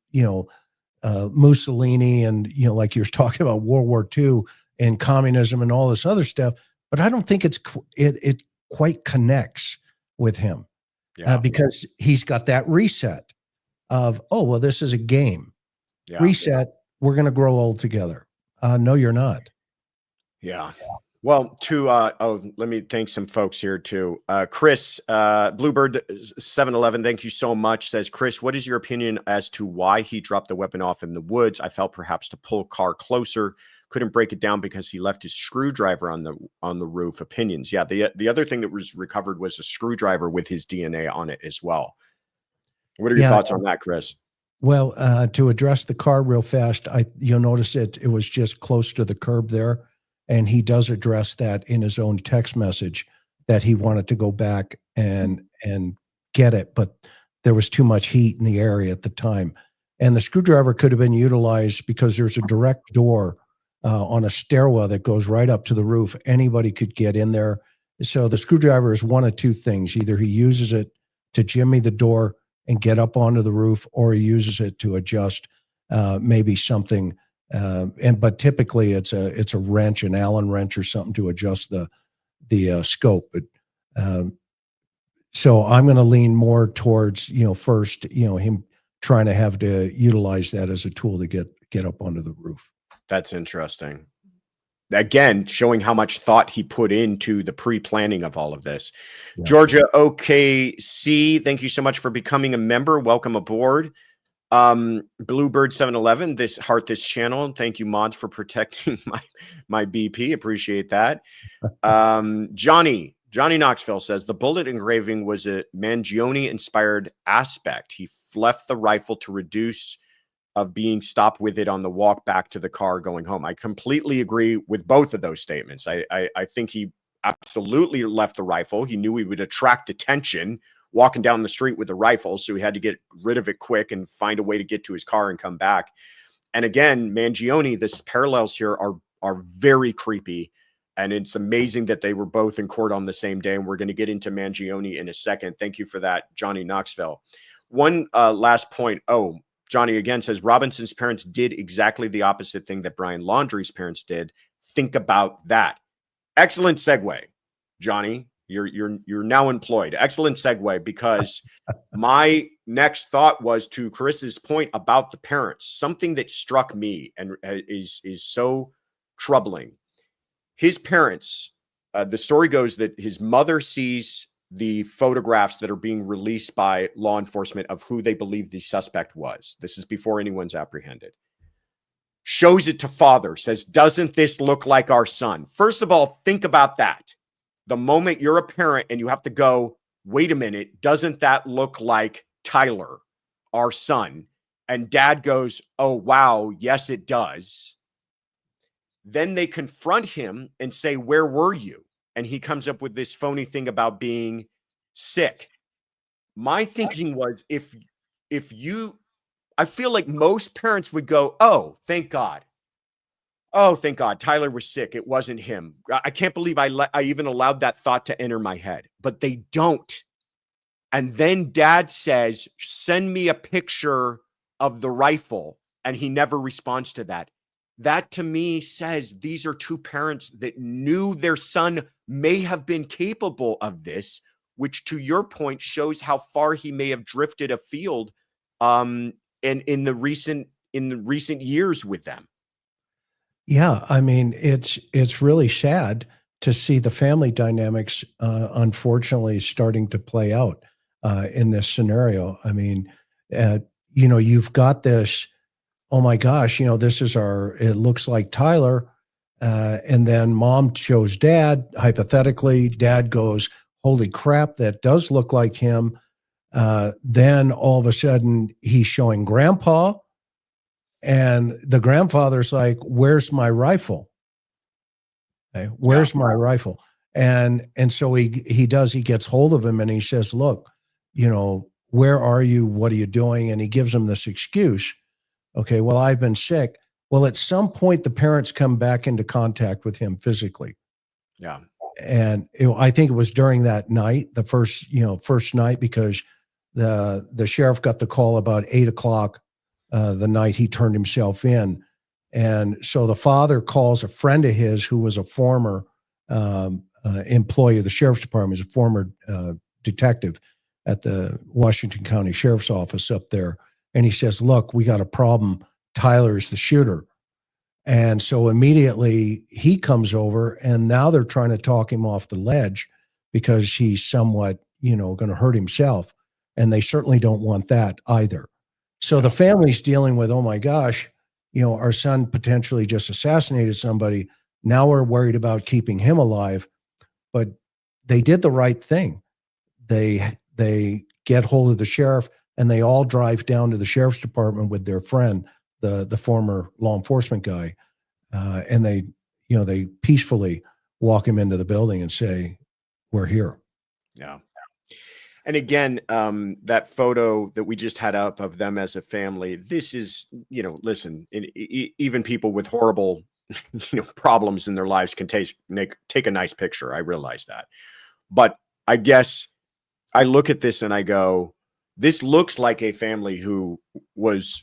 Mussolini and, like you're talking about World War II and communism and all this other stuff. But I don't think it quite connects with him because he's got that reset of, oh, well, this is a game. Reset. We're going to grow old together. No, you're not. Yeah. Well, let me thank some folks here too. Chris, Bluebird 711, thank you so much. Says, Chris, what is your opinion as to why he dropped the weapon off in the woods? I felt perhaps to pull car closer. Couldn't break it down because he left his screwdriver on the roof. Opinions. Yeah. The other thing that was recovered was a screwdriver with his DNA on it as well. What are your thoughts on that, Chris? Well, to address the car real fast, you'll notice it was just close to the curb there. And he does address that in his own text message, that he wanted to go back and get it, but there was too much heat in the area at the time. And the screwdriver could have been utilized because there's a direct door on a stairwell that goes right up to the roof. Anybody could get in there. So the screwdriver is one of two things. Either he uses it to jimmy the door and get up onto the roof, or he uses it to adjust maybe something. But typically it's a wrench, an Allen wrench or something to adjust the scope. But so I'm going to lean more towards, first, him trying to have to utilize that as a tool to get up onto the roof. That's interesting. Again, showing how much thought he put into the pre-planning of all of this. Yeah. Georgia OKC, thank you so much for becoming a member. Welcome aboard. Bluebird 711, this channel. Thank you, mods, for protecting my BP. Appreciate that. Johnny Knoxville says the bullet engraving was a Mangione inspired aspect. He left the rifle to reduce of being stopped with it on the walk back to the car going home. I completely agree with both of those statements. I think he absolutely left the rifle. He knew he would attract attention walking down the street with the rifle, so he had to get rid of it quick and find a way to get to his car and come back. And again, Mangione, the parallels here are very creepy, and it's amazing that they were both in court on the same day, and we're going to get into Mangione in a second. Thank you for that, Johnny Knoxville. One last point. Oh, Johnny again says Robinson's parents did exactly the opposite thing that Brian Laundrie's parents did. Think about that. Excellent segue, Johnny. You're now employed. Excellent segue, because my next thought was to Chris's point about the parents. Something that struck me and is so troubling. His parents, the story goes that his mother sees the photographs that are being released by law enforcement of who they believe the suspect was. This is before anyone's apprehended. Shows it to father, says, doesn't this look like our son? First of all, think about that. The moment you're a parent and you have to go, wait a minute, doesn't that look like Tyler, our son? And dad goes, oh, wow, yes, it does. Then they confront him and say, where were you? And he comes up with this phony thing about being sick. My thinking was, I feel like most parents would go, oh, thank God. Oh, thank God. Tyler was sick. It wasn't him. I can't believe I even allowed that thought to enter my head, but they don't. And then dad says, send me a picture of the rifle. And he never responds to that. That to me says these are two parents that knew their son may have been capable of this, which to your point shows how far he may have drifted afield in the recent years with them. Yeah, I mean, it's really sad to see the family dynamics, unfortunately, starting to play out in this scenario. I mean, you've got this, oh my gosh, this is it looks like Tyler. And then mom shows dad, hypothetically, dad goes, holy crap, that does look like him. Then all of a sudden he's showing grandpa, and the grandfather's like, where's my rifle? Okay, where's my rifle? And so he gets hold of him and he says, look, where are you? What are you doing? And he gives him this excuse. Okay, well, I've been sick. Well, at some point, the parents come back into contact with him physically. Yeah. And I think it was during that night, the first night, because the sheriff got the call about 8:00 the night he turned himself in. And so the father calls a friend of his who was a former employee of the sheriff's department, is a former detective at the Washington County Sheriff's Office up there. And he says, look, we got a problem. Tyler's the shooter. And so immediately he comes over, and now they're trying to talk him off the ledge because he's somewhat, going to hurt himself. And they certainly don't want that either. So the family's dealing with, oh my gosh, our son potentially just assassinated somebody. Now we're worried about keeping him alive. But they did the right thing. They get hold of the sheriff, and they all drive down to the sheriff's department with their friend, the former law enforcement guy. And they, they peacefully walk him into the building and say, "We're here." Yeah. And again, that photo that we just had up of them as a family, this is, listen, even people with horrible, problems in their lives can take a nice picture. I realize that. But I guess I look at this and I go, this looks like a family who was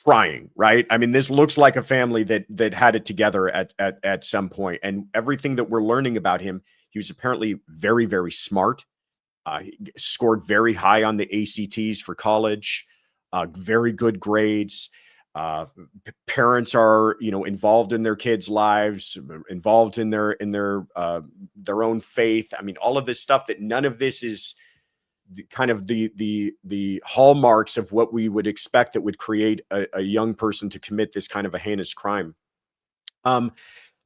trying, right? I mean, this looks like a family that had it together at some point. And everything that we're learning about him, he was apparently very, very smart. He scored very high on the ACTs for college, very good grades. Parents are, involved in their kids' lives, involved in their own faith. I mean, all of this stuff, that none of this is the hallmarks of what we would expect that would create a young person to commit this kind of a heinous crime.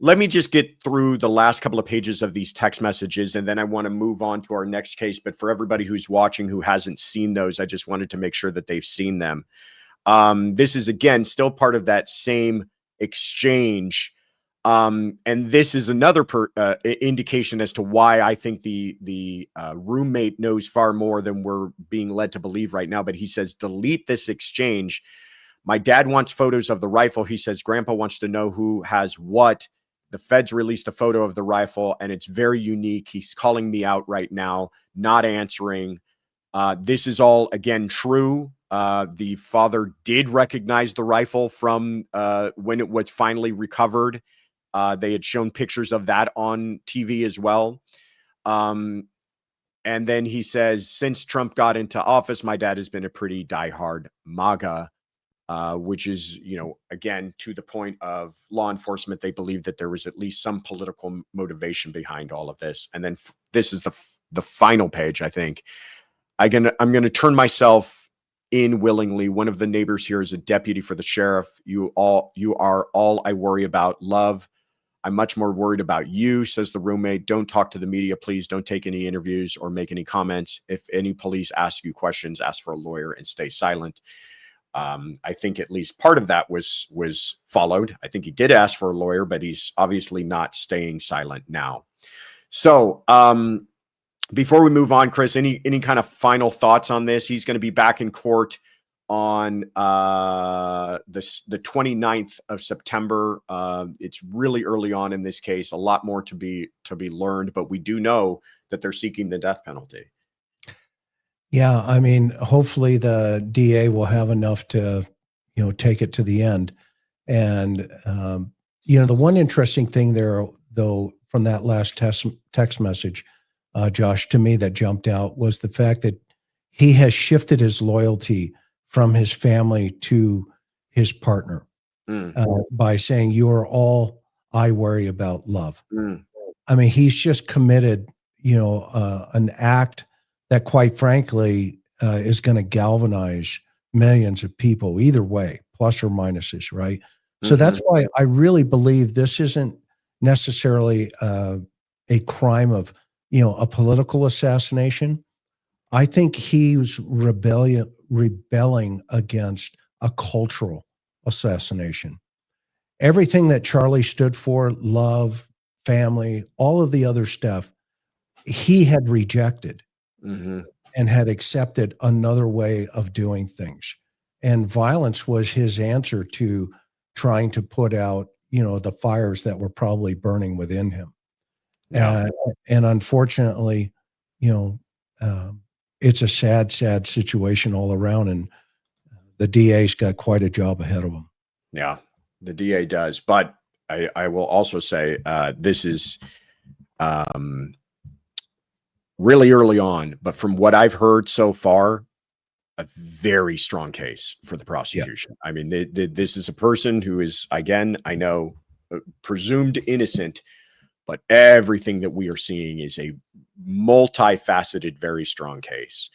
Let me just get through the last couple of pages of these text messages, and then I want to move on to our next case. But for everybody who's watching who hasn't seen those, I just wanted to make sure that they've seen them. This is, again, still part of that same exchange. And this is another indication as to why I think the roommate knows far more than we're being led to believe right now. But he says, delete this exchange. My dad wants photos of the rifle. He says, Grandpa wants to know who has what. The feds released a photo of the rifle, and it's very unique. He's calling me out right now, not answering. This is all, again, true. The father did recognize the rifle from when it was finally recovered. They had shown pictures of that on TV as well. And then he says, since Trump got into office, my dad has been a pretty diehard MAGA, which is, again, to the point of law enforcement. They believe that there was at least some political motivation behind all of this. And then this is the final page, I think. I'm going to turn myself in willingly. One of the neighbors here is a deputy for the sheriff. You are all I worry about. Love. I'm much more worried about you, says the roommate. Don't talk to the media, please. Don't take any interviews or make any comments. If any police ask you questions, ask for a lawyer and stay silent. I think at least part of that was followed. I think he did ask for a lawyer, but he's obviously not staying silent now. So before we move on, Chris, any kind of final thoughts on this? He's going to be back in court on the 29th of September. It's really early on in this case, a lot more to be learned, but we do know that they're seeking the death penalty. Yeah, I mean, hopefully the DA will have enough to, take it to the end. And, the one interesting thing there, though, from that last text message, Josh, to me that jumped out was the fact that he has shifted his loyalty from his family to his partner by saying, you are all I worry about, love. I mean, he's just committed, an act that, quite frankly, is going to galvanize millions of people either way, plus or minuses, right? So that's why I really believe this isn't necessarily a crime of, a political assassination. I think he's rebelling against a cultural assassination. Everything that Charlie stood for, love, family, all of the other stuff, he had rejected. And had accepted another way of doing things. And violence was his answer to trying to put out, the fires that were probably burning within him. And unfortunately, it's a sad, sad situation all around. And the DA's got quite a job ahead of him. Yeah, the DA does. But I will also say this is really early on, but from what I've heard so far, a very strong case for the prosecution. Yeah. I mean, this is a person who is, again, I know, presumed innocent, but everything that we are seeing is a multifaceted, very strong case.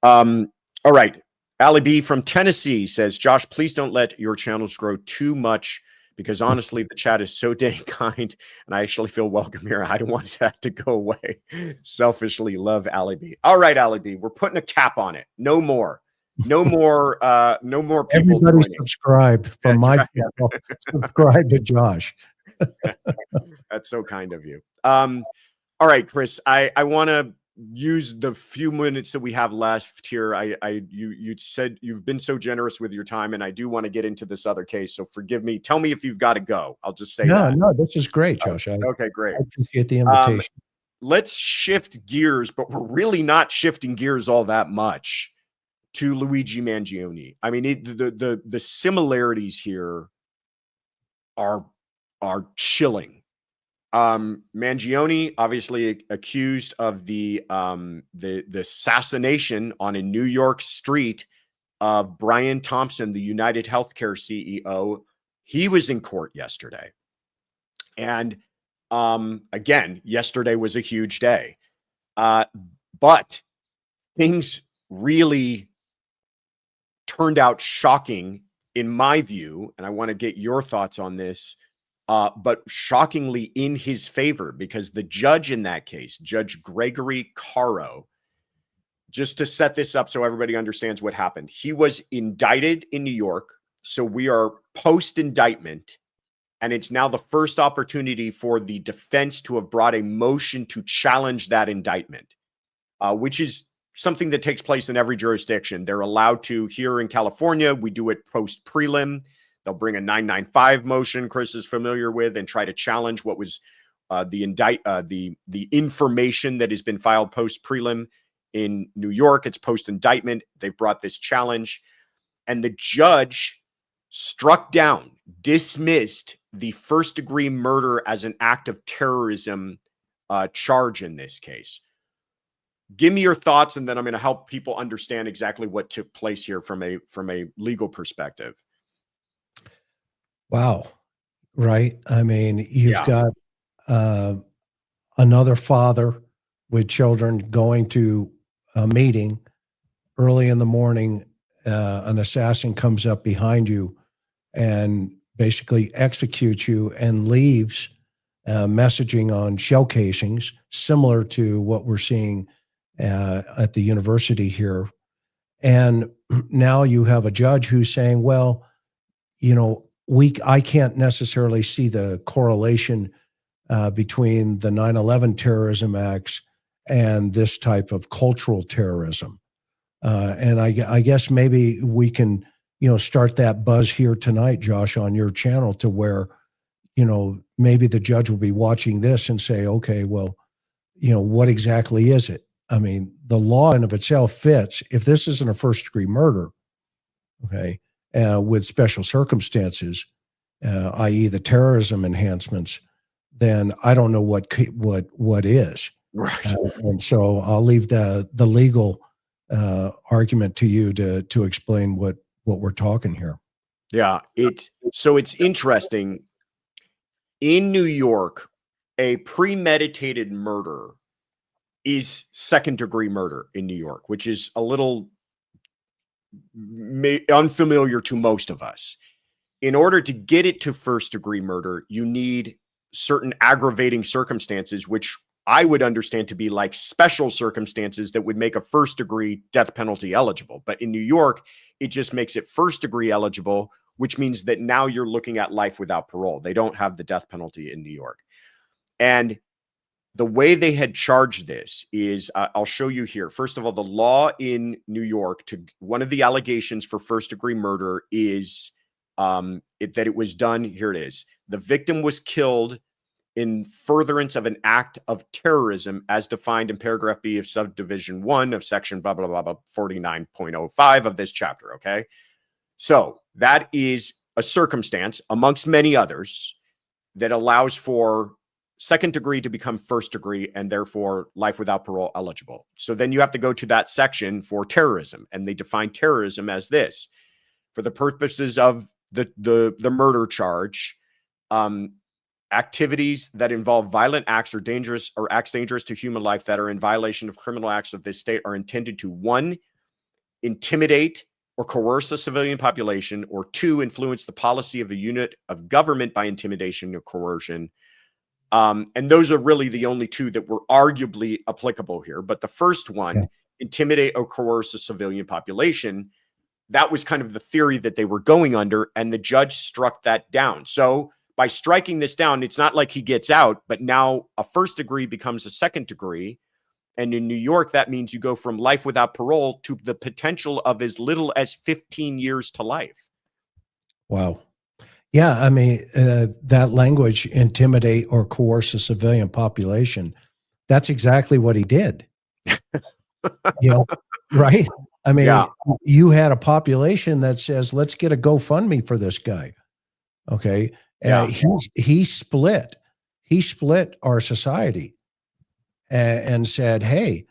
All right. Ali B from Tennessee says, Josh, please don't let your channels grow too much, because honestly, the chat is so dang kind, and I actually feel welcome here. I don't want that to go away. Selfishly love Ali B. All right, Ali B, we're putting a cap on it. No more. No more people Everybody joining. subscribe from That's my right. channel. Subscribe to Josh. That's so kind of you. All right, Chris, I want to use the few minutes that we have left here. You said you've been so generous with your time, and I do want to get into this other case. So forgive me. Tell me if you've got to go. I'll just say No, that. no, this is great, Josh. Okay, great. I appreciate the invitation. Let's shift gears, but we're really not shifting gears all that much to Luigi Mangione. I mean, the similarities here are chilling. Mangione obviously accused of the assassination on a New York street of Brian Thompson, the United Healthcare CEO. He was in court yesterday. And again, yesterday was a huge day. But things really turned out shocking in my view, and I want to get your thoughts on this, but shockingly in his favor, because the judge in that case, Judge Gregory Caro, just to set this up so everybody understands what happened, he was indicted in New York. So we are post-indictment, and it's now the first opportunity for the defense to have brought a motion to challenge that indictment, which is something that takes place in every jurisdiction. They're allowed to. Here in California, we do it post prelim. They'll bring a 995 motion Chris is familiar with and try to challenge what was the information that has been filed post prelim. In New York, it's post indictment. They've brought this challenge, and the judge struck down, dismissed the first degree murder as an act of terrorism charge in this case. Give me your thoughts, and then I'm going to help people understand exactly what took place here from a legal perspective. Wow. Right. I mean, you've got another father with children going to a meeting early in the morning. An assassin comes up behind you and basically executes you and leaves messaging on shell casings, similar to what we're seeing at the university here. And now you have a judge who's saying, well, you know, I can't necessarily see the correlation between the 9/11 terrorism acts and this type of cultural terrorism. And I guess maybe we can, start that buzz here tonight, Josh, on your channel, to where, maybe the judge will be watching this and say, okay, well, what exactly is it? I mean, the law in of itself fits. If this isn't a first degree murder, okay, with special circumstances, i.e., the terrorism enhancements, then I don't know what is. Right. And so I'll leave the legal argument to you to explain what we're talking here. Yeah, it's interesting. In New York, a premeditated murder is second degree murder in New York, which is a little unfamiliar to most of us. In order to get it to first degree murder, you need certain aggravating circumstances, which I would understand to be like special circumstances that would make a first degree death penalty eligible. But in New York, it just makes it first degree eligible, which means that now you're looking at life without parole. They don't have the death penalty in New York. And the way they had charged this is, I'll show you here. First of all, the law in New York, one of the allegations for first degree murder is that it was done. Here it is. The victim was killed in furtherance of an act of terrorism as defined in paragraph B of subdivision 1 of section blah, blah, blah, blah, 49.05 of this chapter. Okay. So that is a circumstance amongst many others that allows for second degree to become first degree and therefore life without parole eligible. So then you have to go to that section for terrorism, and they define terrorism as this: for the purposes of the murder charge, activities that involve violent acts or acts dangerous to human life that are in violation of criminal acts of this state are intended to, 1, intimidate or coerce a civilian population, or 2, influence the policy of a unit of government by intimidation or coercion. And those are really the only two that were arguably applicable here. But the first one, intimidate or coerce a civilian population, that was kind of the theory that they were going under, and the judge struck that down. So by striking this down, it's not like he gets out, but now a first degree becomes a second degree. And in New York, that means you go from life without parole to the potential of as little as 15 years to life. Wow. Yeah, I mean, that language, intimidate or coerce a civilian population, that's exactly what he did. Right? I mean, Yeah. you had a population that says, let's get a GoFundMe for this guy. Okay. Yeah. He split our society and said, hey,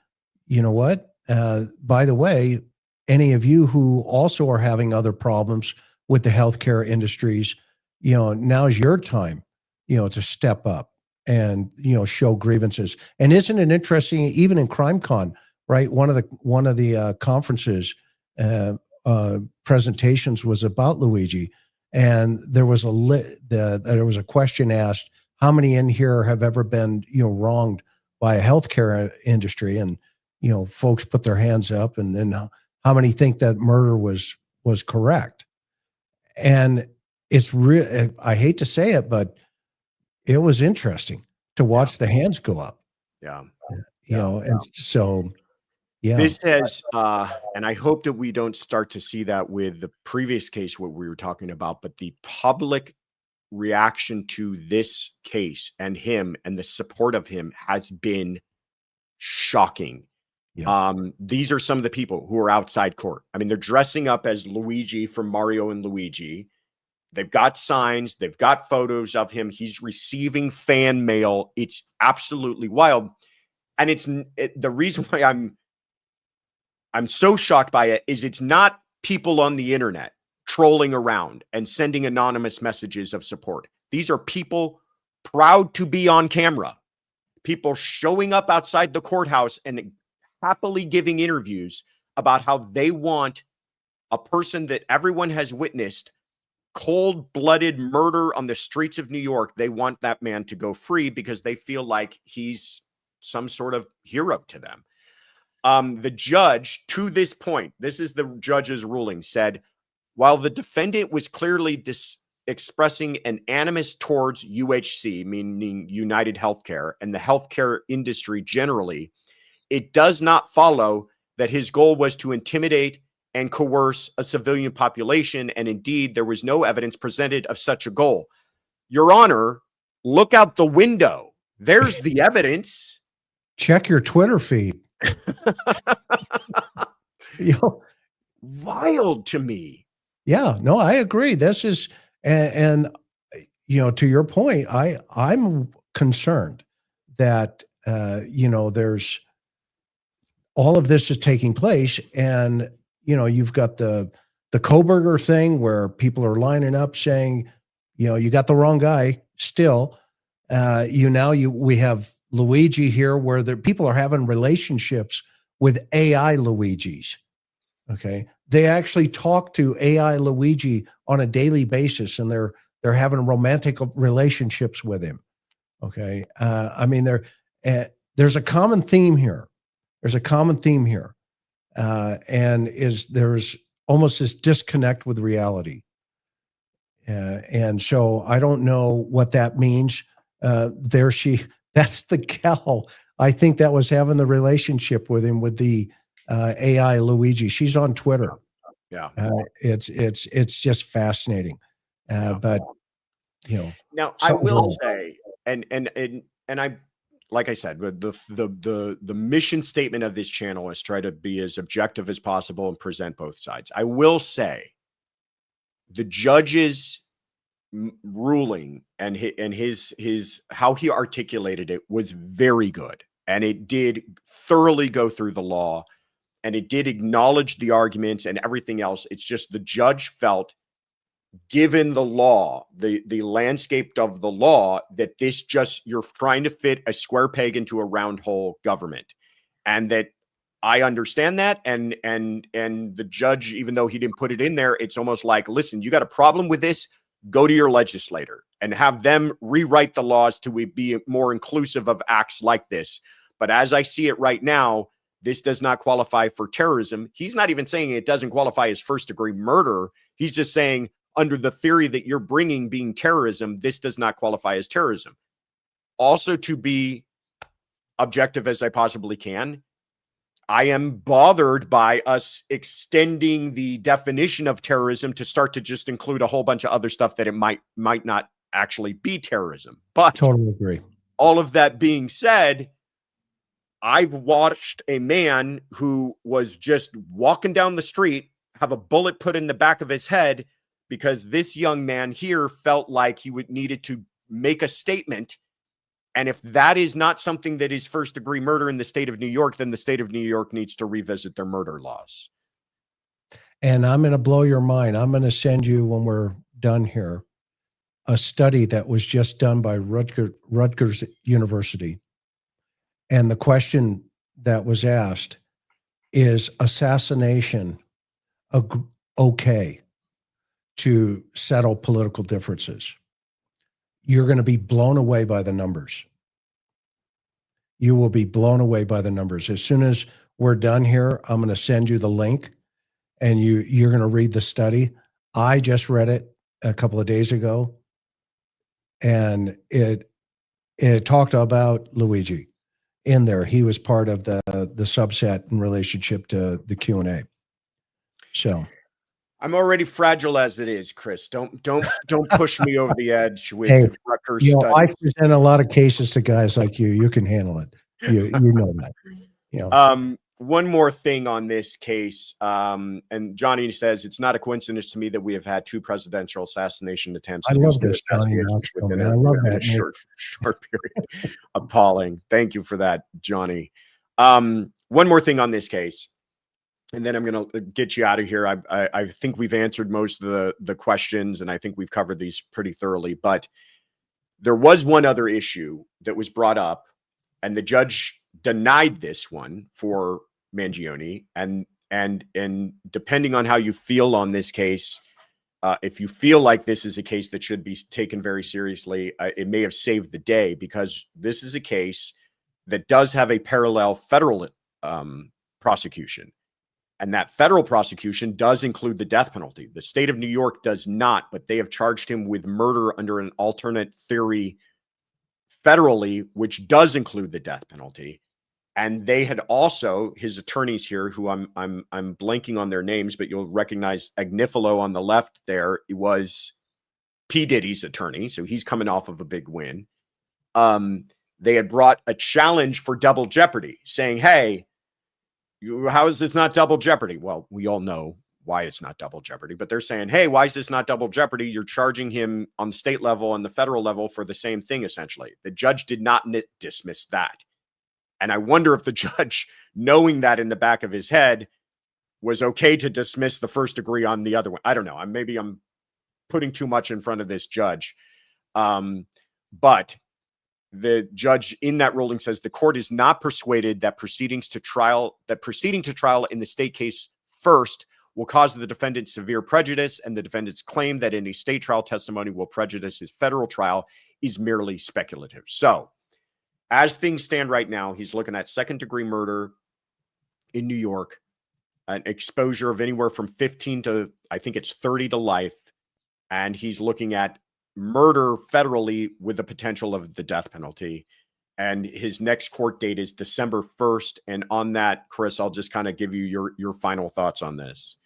you know what? By the way, any of you who also are having other problems with the healthcare industries, now's your time, to step up and, show grievances. And isn't it interesting, even in CrimeCon, right? One of the conferences, presentations was about Luigi, and there was a question asked, how many in here have ever been, wronged by a healthcare industry? And, folks put their hands up, and then how many think that murder was correct? And it's real. I hate to say it, but it was interesting to watch the hands go up. Yeah. And so, yeah. This has, and I hope that we don't start to see that with the previous case, what we were talking about, but the public reaction to this case and him and the support of him has been shocking. Yeah. These are some of the people who are outside court. I mean, they're dressing up as Luigi from Mario and Luigi. They've got signs, they've got photos of him. He's receiving fan mail. It's absolutely wild. And the reason why I'm so shocked by it is it's not people on the internet trolling around and sending anonymous messages of support. These are people proud to be on camera, people showing up outside the courthouse and happily giving interviews about how they want a person that everyone has witnessed cold-blooded murder on the streets of New York. They want that man to go free because they feel like he's some sort of hero to them. The judge, to this point, this is the judge's ruling, said, while the defendant was clearly expressing an animus towards UHC, meaning United Healthcare, and the healthcare industry generally, it does not follow that his goal was to intimidate and coerce a civilian population. And indeed, there was no evidence presented of such a goal. Your Honor, look out the window. There's the evidence. Check your Twitter feed. Wild to me. Yeah, no, I agree. This is, and to your point, I'm concerned that, there's all of this is taking place, and, you've got the Koberger thing where people are lining up saying, you got the wrong guy still. We have Luigi here where people are having relationships with AI Luigis. Okay. They actually talk to AI Luigi on a daily basis, and they're having romantic relationships with him. Okay. I mean, there's a common theme here. And there's almost this disconnect with reality. And so I don't know what that means. That's the gal, I think, that was having the relationship with him, with the AI Luigi. She's on Twitter. Yeah. It's just fascinating. But now I will say, and I, like I said, the mission statement of this channel is try to be as objective as possible and present both sides. I will say the judge's ruling and his how he articulated it was very good, and it did thoroughly go through the law, and it did acknowledge the arguments and everything else. It's just the judge felt, given the law, the landscape of the law, that this just, you're trying to fit a square peg into a round hole government. And that I understand that. And the judge, even though he didn't put it in there, it's almost like, listen, you got a problem with this, go to your legislator and have them rewrite the laws to be more inclusive of acts like this. But as I see it right now, this does not qualify for terrorism. He's not even saying it doesn't qualify as first-degree murder. He's just saying under the theory that you're bringing being terrorism, this does not qualify as terrorism. Also, to be objective as I possibly can, I am bothered by us extending the definition of terrorism to start to just include a whole bunch of other stuff that it might not actually be terrorism. But Totally agree. all of that being said, I've watched a man who was just walking down the street have a bullet put in the back of his head because this young man here felt like he needed to make a statement. And if that is not something that is first-degree murder in the state of New York, then the state of New York needs to revisit their murder laws. And I'm going to blow your mind. I'm going to send you, when we're done here, a study that was just done by Rutgers University. And the question that was asked is, assassination okay to settle political differences? You're going to be blown away by the numbers. You will be blown away by the numbers. As soon as we're done here, I'm going to send you the link, and you're going to read the study. I just read it a couple of days ago, and it talked about Luigi in there. He was part of the subset in relationship to the Q&A. So I'm already fragile as it is, Chris. Don't push me over the edge with hey, the Rutgers studies. I present a lot of cases to guys like you. You can handle it. You know that. You know. One more thing on this case, and Johnny says it's not a coincidence to me that we have had 2 presidential assassination attempts. I love this, Johnny. I love that short period. Appalling. Thank you for that, Johnny. One more thing on this case, and then I'm going to get you out of here. I think we've answered most of the questions, and I think we've covered these pretty thoroughly. But there was one other issue that was brought up, and the judge denied this one for Mangione. And depending on how you feel on this case, if you feel like this is a case that should be taken very seriously, it may have saved the day, because this is a case that does have a parallel federal prosecution. And that federal prosecution does include the death penalty. The state of New York does not, but they have charged him with murder under an alternate theory federally, which does include the death penalty. And they had also, his attorneys here, who I'm blanking on their names, but you'll recognize Agnifilo on the left there. It was P. Diddy's attorney, so he's coming off of a big win. They had brought a challenge for double jeopardy, saying, hey, how is this not double jeopardy? Well, we all know why it's not double jeopardy, but they're saying, hey, why is this not double jeopardy? You're charging him on the state level and the federal level for the same thing, essentially. The judge did not dismiss that. And I wonder if the judge, knowing that in the back of his head, was okay to dismiss the first degree on the other one. I don't know. Maybe I'm putting too much in front of this judge. But the judge in that ruling says the court is not persuaded that proceeding to trial in the state case first will cause the defendant severe prejudice, and the defendant's claim that any state trial testimony will prejudice his federal trial is merely speculative. So as things stand right now, he's looking at second-degree murder in New York, an exposure of anywhere from 15 to, I think it's 30 to life, and he's looking at murder federally with the potential of the death penalty. And his next court date is December 1st. And on that, Chris, I'll just kind of give you your final thoughts on this.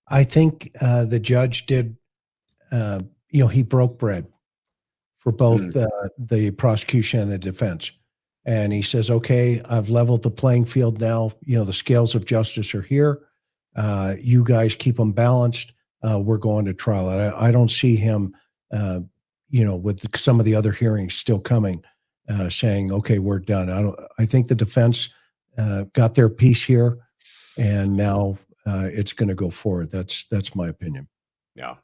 I think the judge did, he broke bread for both the prosecution and the defense. And he says, okay, I've leveled the playing field now. The scales of justice are here. You guys keep them balanced. We're going to trial. I don't see him, with some of the other hearings still coming, saying, okay, we're done. I think the defense got their piece here, and now it's going to go forward. That's my opinion. Yeah.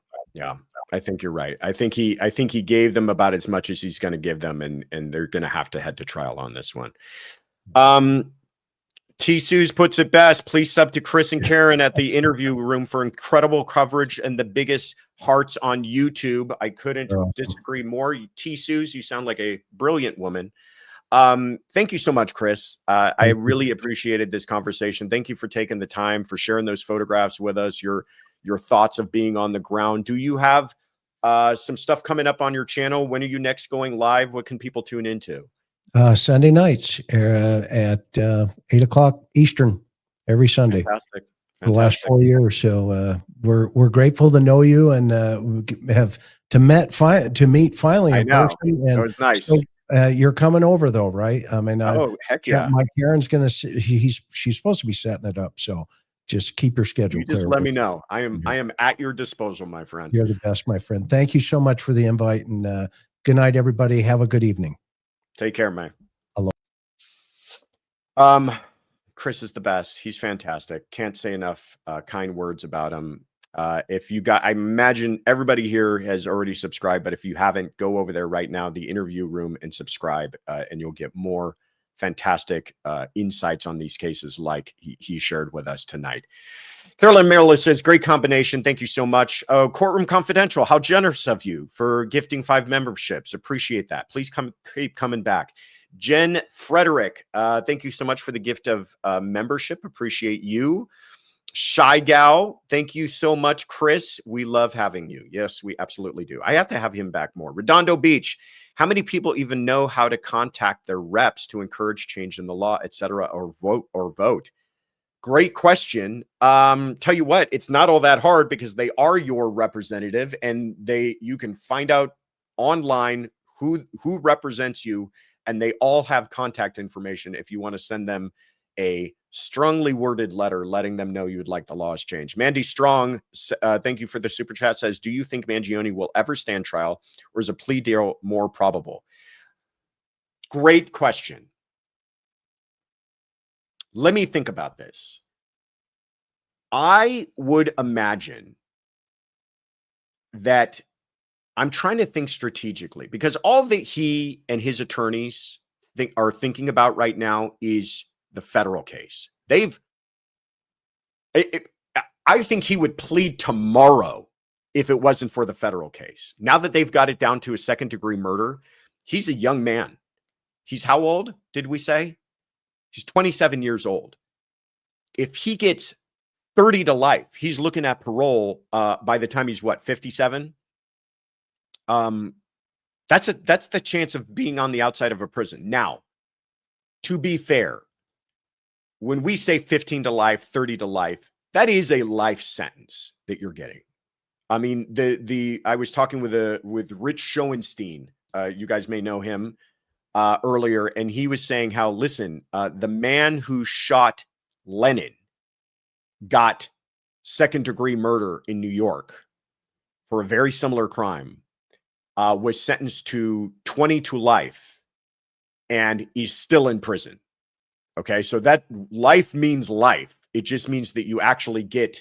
I think you're right. I think he gave them about as much as he's going to give them, and they're going to have to head to trial on this one. T. Suze puts it best. Please sub to Chris and Karen at the interview room for incredible coverage and the biggest hearts on YouTube. I couldn't disagree more. T. Suze, you sound like a brilliant woman. Thank you so much, Chris. I really appreciated this conversation. Thank you for taking the time, for sharing those photographs with us, your thoughts of being on the ground. Do you have some stuff coming up on your channel? When are you next going live? What can people tune into? Sunday nights at 8 o'clock Eastern every Sunday. Fantastic. The last 4 years. So we're grateful to know you and have to meet finally in person. And that was nice. So, you're coming over though, right? I mean, heck yeah. My Karen's gonna. She's supposed to be setting it up. So just keep your schedule. You just let me know. I am at your disposal, my friend. You're the best, my friend. Thank you so much for the invite, and good night, everybody. Have a good evening. Take care, man. Hello. Chris is the best. He's fantastic. Can't say enough kind words about him. If you got, I imagine everybody here has already subscribed, but if you haven't, go over there right now, the interview room, and subscribe, and you'll get more fantastic insights on these cases like he shared with us tonight. Carolyn Merrill says, great combination. Thank you so much. Courtroom Confidential, how generous of you for gifting 5 memberships. Appreciate that. Please keep coming back. Jen Frederick, thank you so much for the gift of membership. Appreciate you. Shy Gal, thank you so much, Chris. We love having you. Yes, we absolutely do. I have to have him back more. Redondo Beach, how many people even know how to contact their reps to encourage change in the law, etc., or vote? Great question. Tell you what, it's not all that hard because they are your representative, and you can find out online who represents you, and they all have contact information if you want to send them a strongly worded letter letting them know you would like the laws changed. Mandy Strong, thank you for the super chat, says, do you think Mangione will ever stand trial, or is a plea deal more probable? Great question. Let me think about this. I would imagine that I'm trying to think strategically, because all that he and his attorneys are thinking about right now is the federal case. I think he would plead tomorrow if it wasn't for the federal case. Now that they've got it down to a second-degree murder, he's a young man. He's how old, did we say? He's 27 years old. If he gets 30 to life, he's looking at parole by the time he's, what, 57? That's the chance of being on the outside of a prison. Now, to be fair, when we say 15 to life, 30 to life, that is a life sentence that you're getting. I mean, I was talking with Rich Schoenstein. You guys may know him earlier, and he was saying how, listen, the man who shot Lenin got second-degree murder in New York for a very similar crime, was sentenced to 20 to life, and he's still in prison. Okay, so that life means life. It just means that you actually get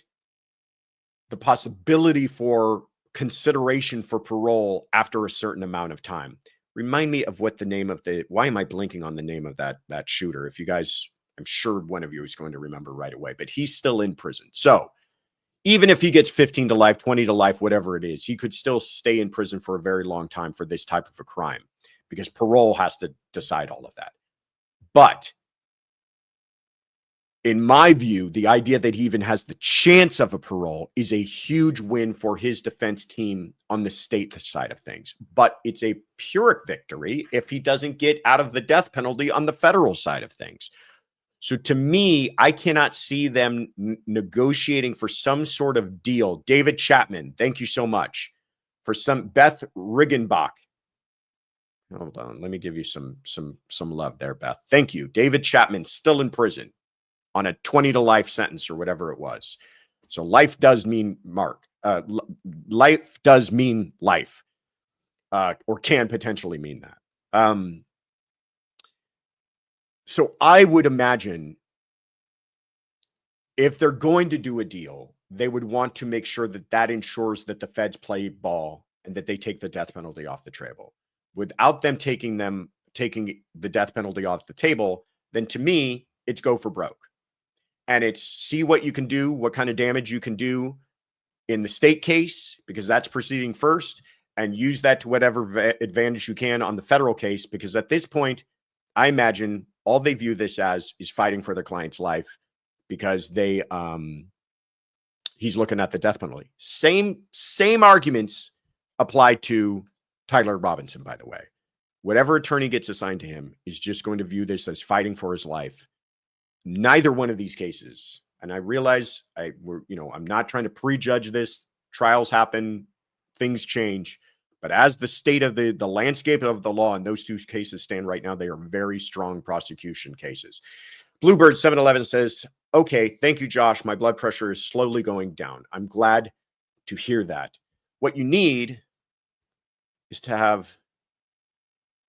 the possibility for consideration for parole after a certain amount of time. Remind me of what the name of why am I blinking on the name of that shooter? If you guys, I'm sure one of you is going to remember right away, but he's still in prison. So even if he gets 15 to life, 20 to life, whatever it is, he could still stay in prison for a very long time for this type of a crime, because parole has to decide all of that. But in my view, the idea that he even has the chance of a parole is a huge win for his defense team on the state side of things. But it's a Pyrrhic victory if he doesn't get out of the death penalty on the federal side of things. So to me, I cannot see them negotiating for some sort of deal. David Chapman, thank you so much. For some Beth Riggenbach. Hold on, let me give you some love there, Beth. Thank you. David Chapman, still in prison on a 20 to life sentence or whatever it was. So life does mean life does mean life, or can potentially mean that. So I would imagine if they're going to do a deal, they would want to make sure that ensures that the feds play ball and that they take the death penalty off the table. Without them taking the death penalty off the table, then to me, it's go for broke. And it's see what you can do, what kind of damage you can do in the state case, because that's proceeding first, and use that to whatever advantage you can on the federal case, because at this point, I imagine all they view this as is fighting for their client's life because he's looking at the death penalty. Same arguments apply to Tyler Robinson, by the way. Whatever attorney gets assigned to him is just going to view this as fighting for his life. Neither one of these cases, and I realize I'm not trying to prejudge this. Trials happen, things change, but as the state of the landscape of the law in those two cases stand right now, they are very strong prosecution cases. Bluebird 711 says, okay, thank you, Josh. My blood pressure is slowly going down. I'm glad to hear that. What you need is to have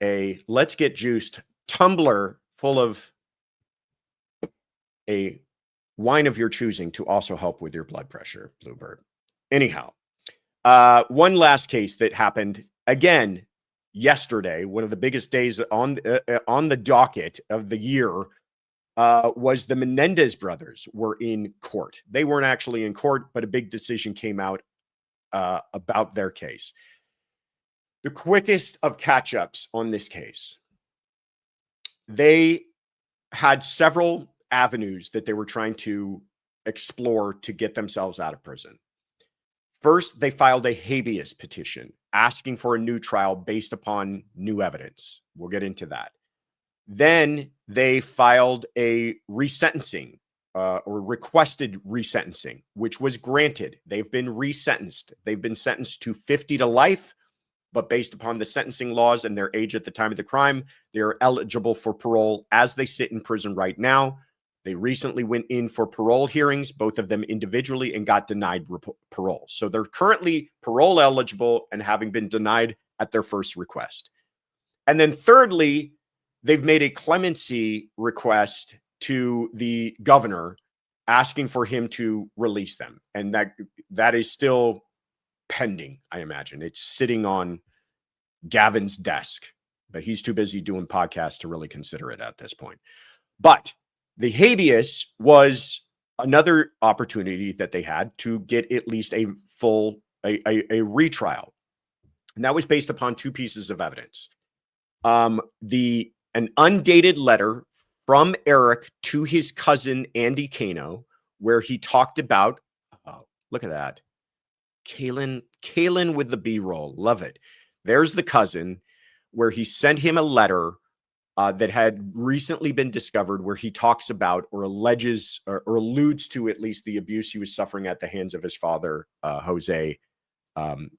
a Let's Get Juiced tumbler full of a wine of your choosing to also help with your blood pressure, Bluebird. Anyhow, one last case that happened again yesterday, one of the biggest days on the docket of the year, was the Menendez brothers were in court. They weren't actually in court, but a big decision came out about their case. The quickest of catch-ups on this case. They had several avenues that they were trying to explore to get themselves out of prison. First, they filed a habeas petition asking for a new trial based upon new evidence. We'll get into that. Then they filed a resentencing or requested resentencing, which was granted. They've been resentenced. They've been sentenced to 50 to life, but based upon the sentencing laws and their age at the time of the crime, they're eligible for parole as they sit in prison right now. They recently went in for parole hearings, both of them individually, and got denied parole. So they're currently parole eligible and having been denied at their first request. And then thirdly, they've made a clemency request to the governor asking for him to release them. And that is still pending, I imagine. It's sitting on Gavin's desk, but he's too busy doing podcasts to really consider it at this point. But the habeas was another opportunity that they had to get at least a full a retrial. And that was based upon two pieces of evidence. An undated letter from Eric to his cousin, Andy Cano, where he talked about, oh, look at that. Kalen with the B-roll. Love it. There's the cousin where he sent him a letter that had recently been discovered where he talks about or alleges or alludes to at least the abuse he was suffering at the hands of his father, Jose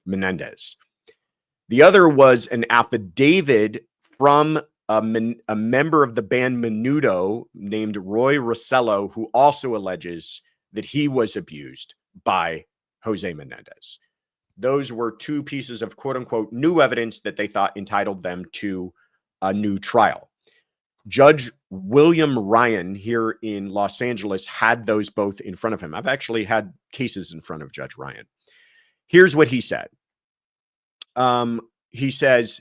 Menendez. The other was an affidavit from a member of the band Menudo named Roy Rossello, who also alleges that he was abused by Jose Menendez. Those were two pieces of quote unquote new evidence that they thought entitled them to a new trial. Judge William Ryan here in Los Angeles had those both in front of him. I've actually had cases in front of Judge Ryan. Here's what he said. He says,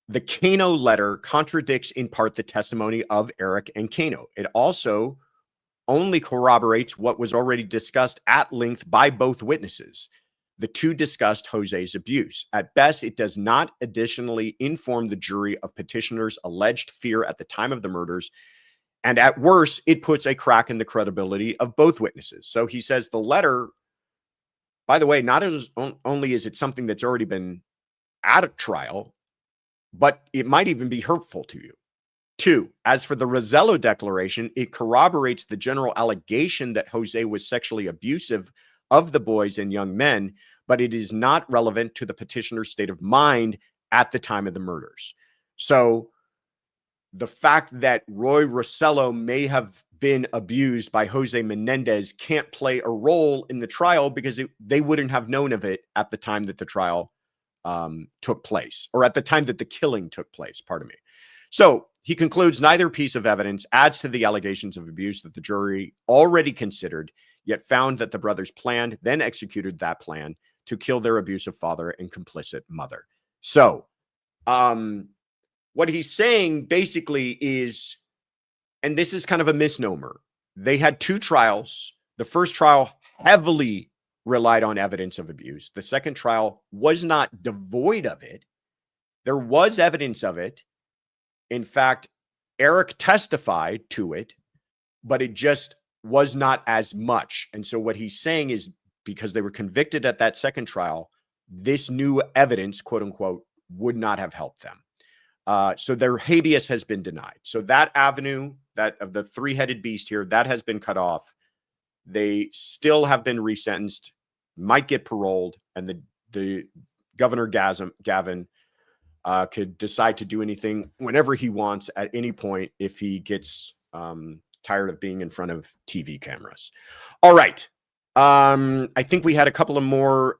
the Cano letter contradicts in part the testimony of Eric and Cano. It also only corroborates what was already discussed at length by both witnesses. The two discussed Jose's abuse. At best, it does not additionally inform the jury of petitioner's alleged fear at the time of the murders. And at worst, it puts a crack in the credibility of both witnesses. So he says the letter, by the way, not as only is it something that's already been at a trial, but it might even be hurtful to you. Two, as for the Rossello declaration, it corroborates the general allegation that Jose was sexually abusive of the boys and young men, but it is not relevant to the petitioner's state of mind at the time of the murders. So the fact that Roy Rossello may have been abused by Jose Menendez can't play a role in the trial because they wouldn't have known of it at the time that the trial took place, or at the time that the killing took place, pardon me. So he concludes neither piece of evidence adds to the allegations of abuse that the jury already considered, yet found that the brothers planned, then executed that plan to kill their abusive father and complicit mother. So what he's saying basically is, and this is kind of a misnomer, they had two trials. The first trial heavily relied on evidence of abuse. The second trial was not devoid of it. There was evidence of it. In fact, Eric testified to it, but it just was not as much. And so what he's saying is because they were convicted at that second trial, this new evidence, quote unquote, would not have helped them. So their habeas has been denied. So that avenue, that of the three-headed beast here, that has been cut off. They still have been resentenced, might get paroled, and the Governor Gavin could decide to do anything whenever he wants at any point if he gets tired of being in front of TV cameras. All right. I think we had a couple of more.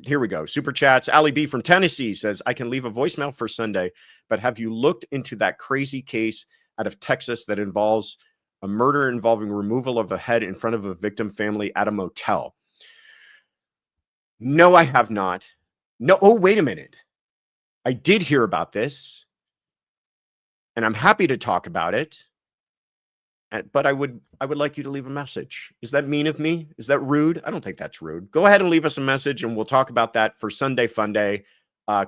Here we go. Super chats. Ali B from Tennessee says, I can leave a voicemail for Sunday, but have you looked into that crazy case out of Texas that involves a murder involving removal of a head in front of a victim family at a motel? No, I have not. No. Oh, wait a minute. I did hear about this, and I'm happy to talk about it. But I would like you to leave a message. Is that mean of me? Is that rude? I don't think that's rude. Go ahead and leave us a message, and we'll talk about that for Sunday Fun Day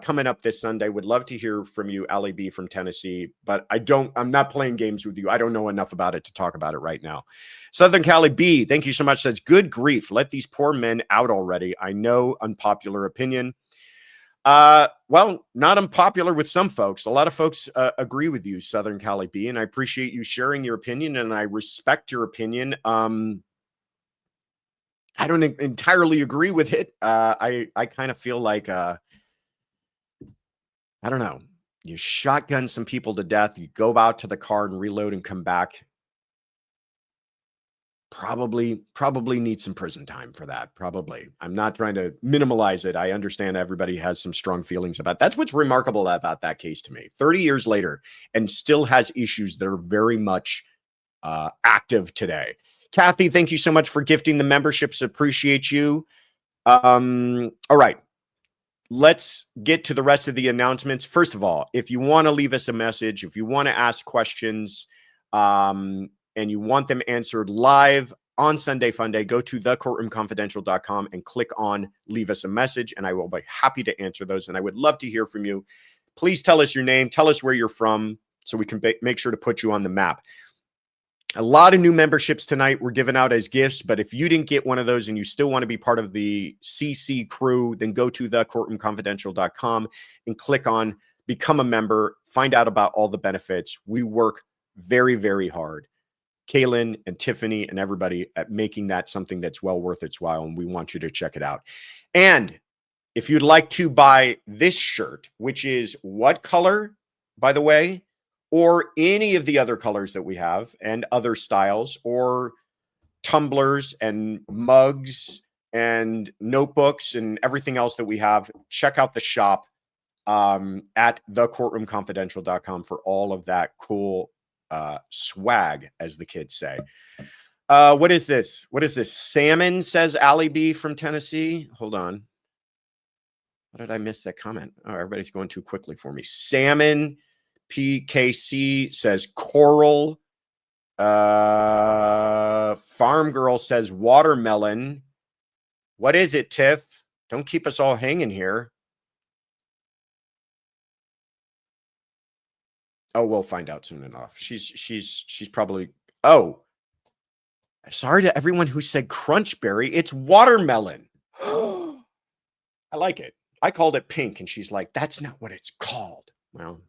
coming up this Sunday. Would love to hear from you, Ali B from Tennessee. But I'm not playing games with you. I don't know enough about it to talk about it right now. Southern Cali B, thank you so much. Says, good grief. Let these poor men out already. I know, unpopular opinion. Well, not unpopular with some folks. A lot of folks agree with you, Southern Cali B, and I appreciate you sharing your opinion, and I respect your opinion. I don't entirely agree with it. I kind of feel like, I don't know, you shotgun some people to death, you go out to the car and reload and come back. Probably need some prison time for that. Probably. I'm not trying to minimalize it. I understand everybody has some strong feelings about it. That's what's remarkable about that case to me. 30 years later, and still has issues that are very much active today. Kathy, thank you so much for gifting the memberships. Appreciate you. All right. Let's get to the rest of the announcements. First of all, if you want to leave us a message, if you want to ask questions, and you want them answered live on Sunday Fun Day, go to thecourtroomconfidential.com and click on leave us a message, and I will be happy to answer those. And I would love to hear from you. Please tell us your name, tell us where you're from, so we can make sure to put you on the map. A lot of new memberships tonight were given out as gifts, but if you didn't get one of those and you still want to be part of the CC crew, then go to thecourtroomconfidential.com and click on become a member, find out about all the benefits. We work very, very hard, Kaylin and Tiffany and everybody, at making that something that's well worth its while, and we want you to check it out. And if you'd like to buy this shirt, which is what color, by the way, or any of the other colors that we have and other styles, or tumblers and mugs and notebooks and everything else that we have, check out the shop at thecourtroomconfidential.com for all of that cool swag, as the kids say. What is this? What is this? Salmon, says Ali B from Tennessee. Hold on. What did I miss that comment? Oh, everybody's going too quickly for me. Salmon PKC says coral. Farm Girl says watermelon. What is it, Tiff? Don't keep us all hanging here. Oh, we'll find out soon enough. She's probably. Oh, sorry to everyone who said crunchberry. It's watermelon. I like it. I called it pink, and she's like, "That's not what it's called." Well,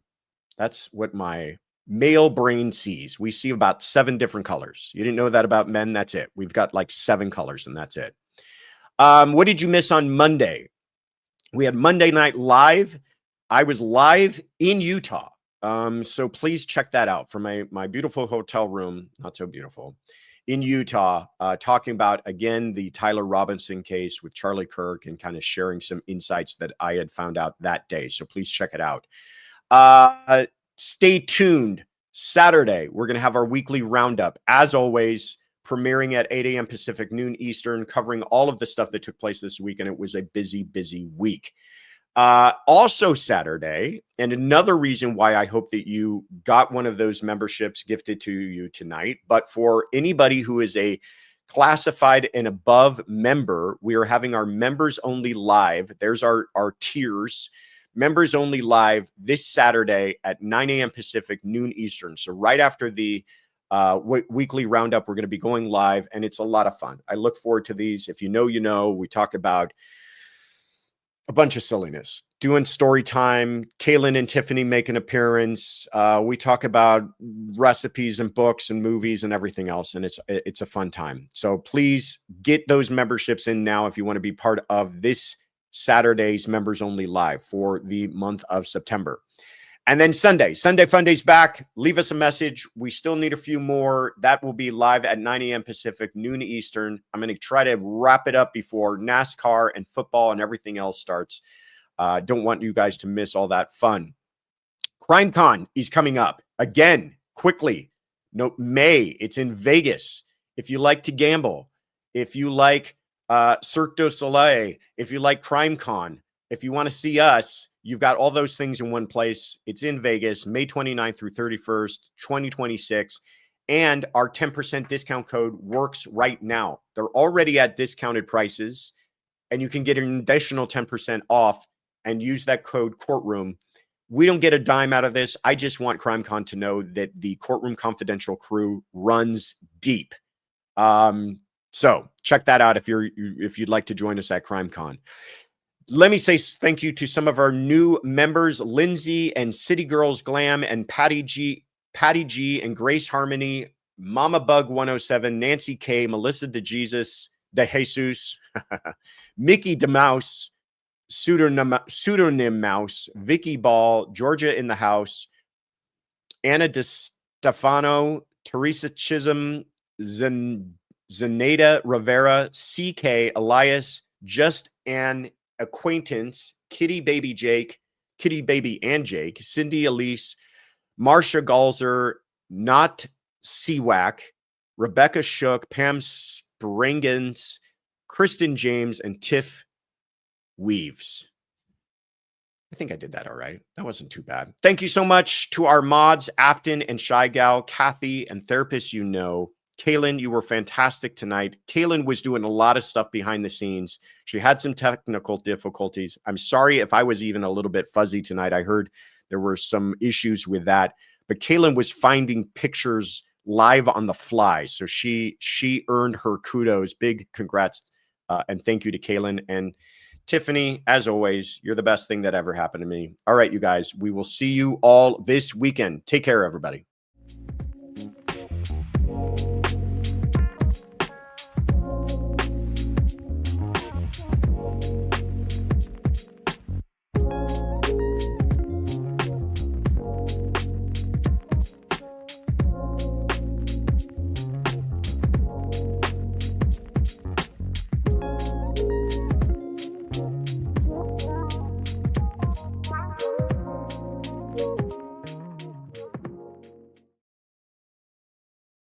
that's what my male brain sees. We see about 7 different colors. You didn't know that about men? That's it. We've got like 7 colors, and that's it. What did you miss on Monday? We had Monday Night Live. I was live in Utah. So please check that out from my beautiful hotel room, not so beautiful, in Utah, talking about, again, the Tyler Robinson case with Charlie Kirk and kind of sharing some insights that I had found out that day. So please check it out. Stay tuned. Saturday, we're going to have our weekly roundup, as always, premiering at 8 a.m. Pacific, noon Eastern, covering all of the stuff that took place this week. And it was a busy, busy week. Also Saturday, and another reason why I hope that you got one of those memberships gifted to you tonight, but for anybody who is a classified and above member, we are having our members only live. There's our tiers. members only live this Saturday at 9 a.m. Pacific, noon Eastern. So right after the weekly roundup, we're going to be going live, and it's a lot of fun. I look forward to these. If you know, you know. We talk about a bunch of silliness, doing story time. Kaylin and Tiffany make an appearance. We talk about recipes and books and movies and everything else, and it's a fun time. So please get those memberships in now if you want to be part of this Saturday's members only live for the month of September. And then Sunday Fun Day's back. Leave us a message. We still need a few more. That will be live at 9 a.m. Pacific, noon Eastern. I'm going to try to wrap it up before NASCAR and football and everything else starts. Don't want you guys to miss all that fun. CrimeCon is coming up again, quickly. No, May. It's in Vegas. If you like to gamble, if you like Cirque du Soleil, if you like CrimeCon, if you want to see us, you've got all those things in one place. It's in Vegas, May 29th through 31st, 2026. And our 10% discount code works right now. They're already at discounted prices, and you can get an additional 10% off and use that code Courtroom. We don't get a dime out of this. I just want CrimeCon to know that the Courtroom Confidential crew runs deep. So check that out if you'd like to join us at CrimeCon. Let me say thank you to some of our new members, Lindsay and City Girls Glam and Patty G and Grace Harmony, Mama Bug 107, Nancy K, Melissa DeJesus, DeJesus, Mickey DeMouse, Pseudonym Mouse, Vicky Ball, Georgia in the House, Anna DeStefano, Teresa Chisholm, Zenaida Rivera, CK, Elias, Just an Acquaintance, Kitty Baby and Jake, Cindy Elise, Marsha Galzer, Not Seawack, Rebecca Shook, Pam Springens, Kristen James, and Tiff Weaves. I think I did that all right. That wasn't too bad. Thank you so much to our mods, Afton and Shy Gal, Kathy, and therapists you know. Kaylin, you were fantastic tonight. Kaylin was doing a lot of stuff behind the scenes. She had some technical difficulties. I'm sorry if I was even a little bit fuzzy tonight. I heard there were some issues with that. But Kaylin was finding pictures live on the fly. So she earned her kudos. Big congrats and thank you to Kaylin. And Tiffany, as always, you're the best thing that ever happened to me. All right, you guys, we will see you all this weekend. Take care, everybody.